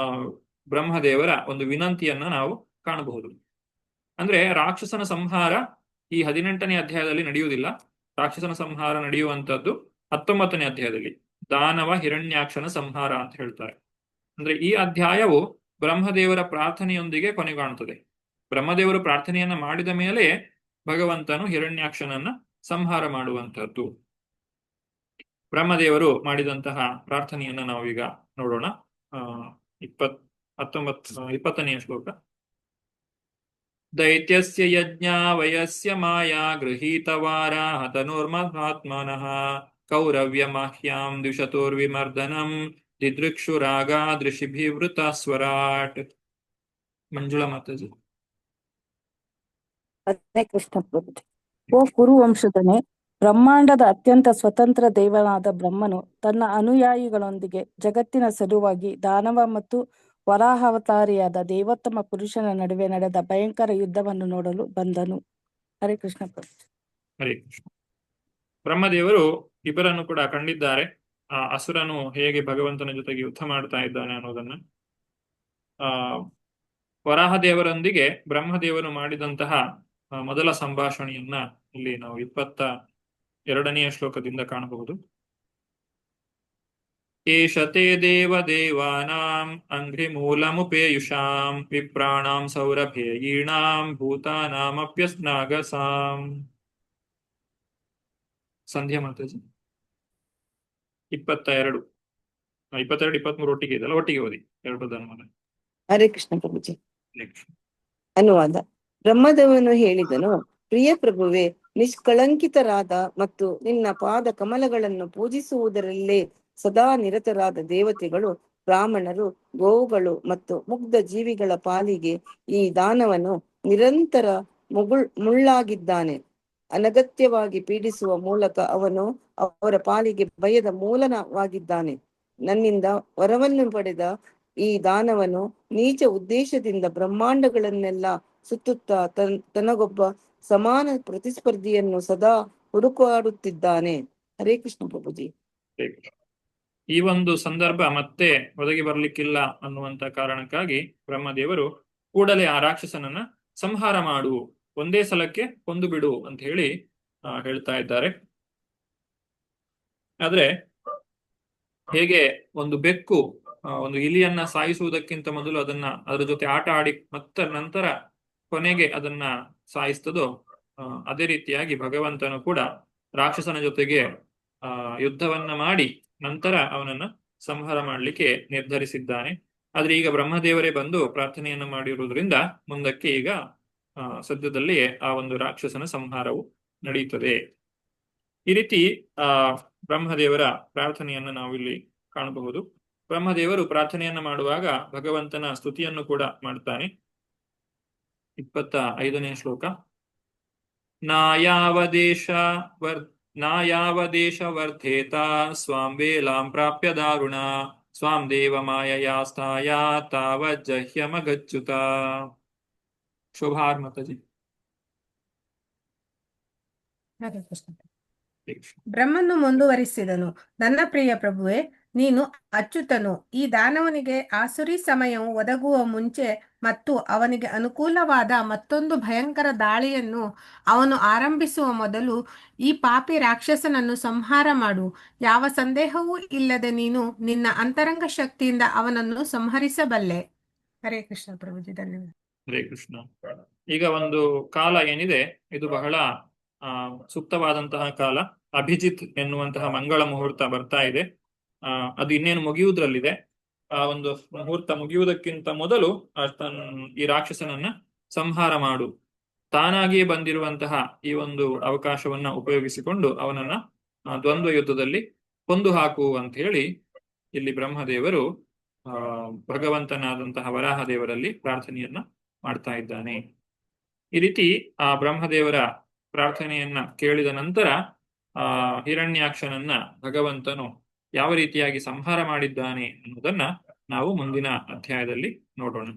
ಬ್ರಹ್ಮದೇವರ ಒಂದು ವಿನಂತಿಯನ್ನ ನಾವು ಕಾಣಬಹುದು. ಅಂದ್ರೆ ರಾಕ್ಷಸನ ಸಂಹಾರ ಈ 18ನೇ ಅಧ್ಯಾಯದಲ್ಲಿ ನಡೆಯುವುದಿಲ್ಲ. ರಾಕ್ಷಸನ ಸಂಹಾರ ನಡೆಯುವಂತದ್ದು 19ನೇ ಅಧ್ಯಾಯದಲ್ಲಿ ದಾನವ ಹಿರಣ್ಯಾಕ್ಷನ ಸಂಹಾರ ಅಂತ ಹೇಳ್ತಾರೆ. ಅಂದ್ರೆ ಈ ಅಧ್ಯಾಯವು ಬ್ರಹ್ಮದೇವರ ಪ್ರಾರ್ಥನೆಯೊಂದಿಗೆ ಕೊನೆಗಾಣುತ್ತದೆ. ಬ್ರಹ್ಮದೇವರು ಪ್ರಾರ್ಥನೆಯನ್ನ ಮಾಡಿದ ಮೇಲೆ ಭಗವಂತನು ಹಿರಣ್ಯಾಕ್ಷನನ್ನ ಸಂಹಾರ ಮಾಡುವಂತಹದ್ದು. ಬ್ರಹ್ಮದೇವರು ಮಾಡಿದಂತಹ ಪ್ರಾರ್ಥನೆಯನ್ನ ನಾವೀಗ ನೋಡೋಣ. 20ನೆಯ ಶ್ಲೋಕ. ದೈತ್ಯಸ್ಯ ಯಜ್ಞ ವಯಸ್ಯ ಮಾಯಾ ಗೃಹೀತವಾರ ಹತನುರ್ಮಹಾತ್ಮನಃ ಕೌರವ್ಯ ಮಾಹ್ಯಾಂ ದ್ವಿಷತೋರ್ವಿಮರ್ದನಂ ದಿದೃಕ್ಷುರಾಗಾದೃಶಿಭಿವೃತ ಸ್ವರಾಟ್. ಮಂಜುಳಾ ಮಾತಾಜಿ. ಹರೇ ಕೃಷ್ಣ ಪ್ರಭುಜಿ. ಓ ಕುರುವಂಶದನೇ, ಬ್ರಹ್ಮಾಂಡದ ಅತ್ಯಂತ ಸ್ವತಂತ್ರ ದೇವನಾದ ಬ್ರಹ್ಮನು ತನ್ನ ಅನುಯಾಯಿಗಳೊಂದಿಗೆ ಜಗತ್ತಿನ ಸಲುವಾಗಿ ದಾನವ ಮತ್ತು ವರಾಹಾವತಾರಿಯಾದ ದೇವೋತ್ತಮ ಪುರುಷನ ನಡುವೆ ನಡೆದ ಭಯಂಕರ ಯುದ್ಧವನ್ನು ನೋಡಲು ಬಂದನು. ಹರೇ ಕೃಷ್ಣ ಪ್ರಭುಜಿ. ಹರೇ ಕೃಷ್ಣ. ಬ್ರಹ್ಮದೇವರು ಇಬ್ಬರನ್ನು ಕೂಡ ಕಂಡಿದ್ದಾರೆ. ಆ ಅಸುರನು ಹೇಗೆ ಭಗವಂತನ ಜೊತೆಗೆ ಯುದ್ಧ ಮಾಡ್ತಾ ಇದ್ದಾನೆ ಅನ್ನೋದನ್ನ. ವರಾಹದೇವರೊಂದಿಗೆ ಬ್ರಹ್ಮದೇವರು ಮಾಡಿದಂತಹ ಮೊದಲ ಸಂಭಾಷಣೆಯನ್ನ ಇಲ್ಲಿ ನಾವು 22ನೆಯ ಶ್ಲೋಕದಿಂದ ಕಾಣಬಹುದು. ಏಷತೆ ದೇವದೇವಾನಾಂ ಅಂಘ್ರಿಮೂಲಮುಪೇಯುಷಾಂ ವಿಪ್ರಾಣಾಂ ಸೌರಭೇಯೀಣಾಂ ಭೂತಾನಾಮಪ್ಯಸ್ನಾಗಸಾಂ. ಸಂಧ್ಯಾ ಮಾತಾಜಿ. 22, 23 ಒಟ್ಟಿಗೆ ಇದೆಲ್ಲ, ಒಟ್ಟಿಗೆ ಓದಿ ಎರಡು ಧರ್ಮದ. ಹರೇ ಕೃಷ್ಣ ಪ್ರಭುಜಿ. ಅನುವಾದ. ಬ್ರಹ್ಮದೇವನು ಹೇಳಿದನು, ಪ್ರಿಯ ಪ್ರಭುವೆ, ನಿಷ್ಕಳಂಕಿತರಾದ ಮತ್ತು ನಿನ್ನ ಪಾದ ಕಮಲಗಳನ್ನು ಪೂಜಿಸುವುದರಲ್ಲೇ ಸದಾ ನಿರತರಾದ ದೇವತೆಗಳು, ಬ್ರಾಹ್ಮಣರು, ಗೋವುಗಳು ಮತ್ತು ಮುಗ್ಧ ಜೀವಿಗಳ ಪಾಲಿಗೆ ಈ ದಾನವನು ನಿರಂತರ ಮುಳ್ಳಾಗಿದ್ದಾನೆ. ಅನಗತ್ಯವಾಗಿ ಪೀಡಿಸುವ ಮೂಲಕ ಅವನು ಅವರ ಪಾಲಿಗೆ ಭಯದ ಮೂಲವಾಗಿದ್ದಾನೆ. ನನ್ನಿಂದ ವರವನ್ನು ಪಡೆದ ಈ ದಾನವನು ನೀಚ ಉದ್ದೇಶದಿಂದ ಬ್ರಹ್ಮಾಂಡಗಳನ್ನೆಲ್ಲ ಸುತ್ತುತ್ತಾ ತನಗೊಬ್ಬ ಸಮಾನ ಪ್ರತಿಸ್ಪರ್ಧಿಯನ್ನು ಸದಾ ಹುಡುಕಾಡುತ್ತಿದ್ದಾನೆ. ಹರೇ ಕೃಷ್ಣ ಪ್ರಭುಜಿ. ಈ ಒಂದು ಸಂದರ್ಭ ಮತ್ತೆ ಒದಗಿ ಬರ್ಲಿಕ್ಕಿಲ್ಲ ಅನ್ನುವಂತ ಕಾರಣಕ್ಕಾಗಿ ಬ್ರಹ್ಮದೇವರು ಕೂಡಲೇ ಆ ರಾಕ್ಷಸನನ್ನ ಸಂಹಾರ ಮಾಡು, ಒಂದೇ ಸಲಕ್ಕೆ ಕೊಂದು ಬಿಡು ಅಂತ ಹೇಳಿ ಹೇಳ್ತಾ ಇದ್ದಾರೆ. ಆದ್ರೆ ಹೇಗೆ ಒಂದು ಬೆಕ್ಕು ಒಂದು ಇಲಿಯನ್ನ ಸಾಯಿಸುವುದಕ್ಕಿಂತ ಮೊದಲು ಅದರ ಜೊತೆ ಆಟ ಆಡಿ ಮತ್ತೆ ನಂತರ ಕೊನೆಗೆ ಅದನ್ನ ಸಾಯಿಸ್ತದೋ, ಅದೇ ರೀತಿಯಾಗಿ ಭಗವಂತನು ಕೂಡ ರಾಕ್ಷಸನ ಜೊತೆಗೆ ಯುದ್ಧವನ್ನ ಮಾಡಿ ನಂತರ ಅವನನ್ನ ಸಂಹಾರ ಮಾಡಲಿಕ್ಕೆ ನಿರ್ಧರಿಸಿದ್ದಾನೆ. ಆದ್ರೆ ಈಗ ಬ್ರಹ್ಮದೇವರೇ ಬಂದು ಪ್ರಾರ್ಥನೆಯನ್ನು ಮಾಡಿರುವುದರಿಂದ ಮುಂದಕ್ಕೆ ಈಗ ಸದ್ಯದಲ್ಲಿಯೇ ಆ ಒಂದು ರಾಕ್ಷಸನ ಸಂಹಾರವು ನಡೆಯುತ್ತದೆ. ಈ ರೀತಿ ಬ್ರಹ್ಮದೇವರ ಪ್ರಾರ್ಥನೆಯನ್ನು ನಾವು ಇಲ್ಲಿ ಕಾಣಬಹುದು. ಬ್ರಹ್ಮದೇವರು ಪ್ರಾರ್ಥನೆಯನ್ನ ಮಾಡುವಾಗ ಭಗವಂತನ ಸ್ತುತಿಯನ್ನು ಕೂಡ ಮಾಡ್ತಾನೆ. 25ನೇ ಶ್ಲೋಕ. ನಾಯಾವದೇಶ ವರ್ಧೇತ ಸ್ವಾಂ ವೇಲಾಂ ಪ್ರಾಪ್ಯ ದಾರುಣ ಸ್ವಾಂ ದೇವ ಮಾಯಯಾ ಸ್ಥಾಯ ತಾವಜ್ಜಹ್ಯಮಗಚ್ಚುತ. ಶೋಭಾರ್ ಮಾತಾಜಿ. ಬ್ರಹ್ಮನು ಮುಂದುವರಿಸಿದನು, ನನ್ನ ಪ್ರಿಯ ಪ್ರಭುವೆ, ನೀನು ಅಚ್ಯುತನು. ಈ ದಾನವನಿಗೆ ಆಸುರಿ ಸಮಯವು ಒದಗುವ ಮುಂಚೆ ಮತ್ತು ಅವನಿಗೆ ಅನುಕೂಲವಾದ ಮತ್ತೊಂದು ಭಯಂಕರ ದಾಳಿಯನ್ನು ಅವನು ಆರಂಭಿಸುವ ಮೊದಲು ಈ ಪಾಪಿ ರಾಕ್ಷಸನನ್ನು ಸಂಹಾರ ಮಾಡು. ಯಾವ ಸಂದೇಹವೂ ಇಲ್ಲದೆ ನೀನು ನಿನ್ನ ಅಂತರಂಗ ಶಕ್ತಿಯಿಂದ ಅವನನ್ನು ಸಂಹರಿಸಬಲ್ಲೆ. ಹರೇ ಕೃಷ್ಣ ಪ್ರಭುಜಿ. ಧನ್ಯವಾದ. ಹರೇ ಕೃಷ್ಣ. ಈಗ ಒಂದು ಕಾಲ ಏನಿದೆ, ಇದು ಬಹಳ ಸೂಕ್ತವಾದಂತಹ ಕಾಲ. ಅಭಿಜಿತ್ ಎನ್ನುವಂತಹ ಮಂಗಳ ಮುಹೂರ್ತ ಬರ್ತಾ ಇದೆ. ಅದು ಇನ್ನೇನು ಮುಗಿಯುವುದ್ರಲ್ಲಿದೆ. ಆ ಒಂದು ಮುಹೂರ್ತ ಮುಗಿಯುವುದಕ್ಕಿಂತ ಮೊದಲು ಈ ರಾಕ್ಷಸನನ್ನ ಸಂಹಾರ ಮಾಡು ತಾನಾಗಿಯೇ ಬಂದಿರುವಂತಹ ಈ ಒಂದು ಅವಕಾಶವನ್ನ ಉಪಯೋಗಿಸಿಕೊಂಡು ಅವನನ್ನ ದ್ವಂದ್ವ ಯುದ್ಧದಲ್ಲಿ ಕೊಂದು ಹಾಕು ಅಂತ ಹೇಳಿ ಇಲ್ಲಿ ಬ್ರಹ್ಮದೇವರು ಭಗವಂತನಾದಂತಹ ವರಾಹ ದೇವರಲ್ಲಿ ಪ್ರಾರ್ಥನೆಯನ್ನ ಮಾಡ್ತಾ ಇದ್ದಾನೆ. ಈ ರೀತಿ ಆ ಬ್ರಹ್ಮದೇವರ ಪ್ರಾರ್ಥನೆಯನ್ನ ಕೇಳಿದ ನಂತರ ಹಿರಣ್ಯಾಕ್ಷನನ್ನ ಭಗವಂತನು ಯಾವ ರೀತಿಯಾಗಿ ಸಂಹಾರ ಮಾಡಿದ್ದಾನೆ ಅನ್ನೋದನ್ನ ನಾವು ಮುಂದಿನ ಅಧ್ಯಾಯದಲ್ಲಿ ನೋಡೋಣ.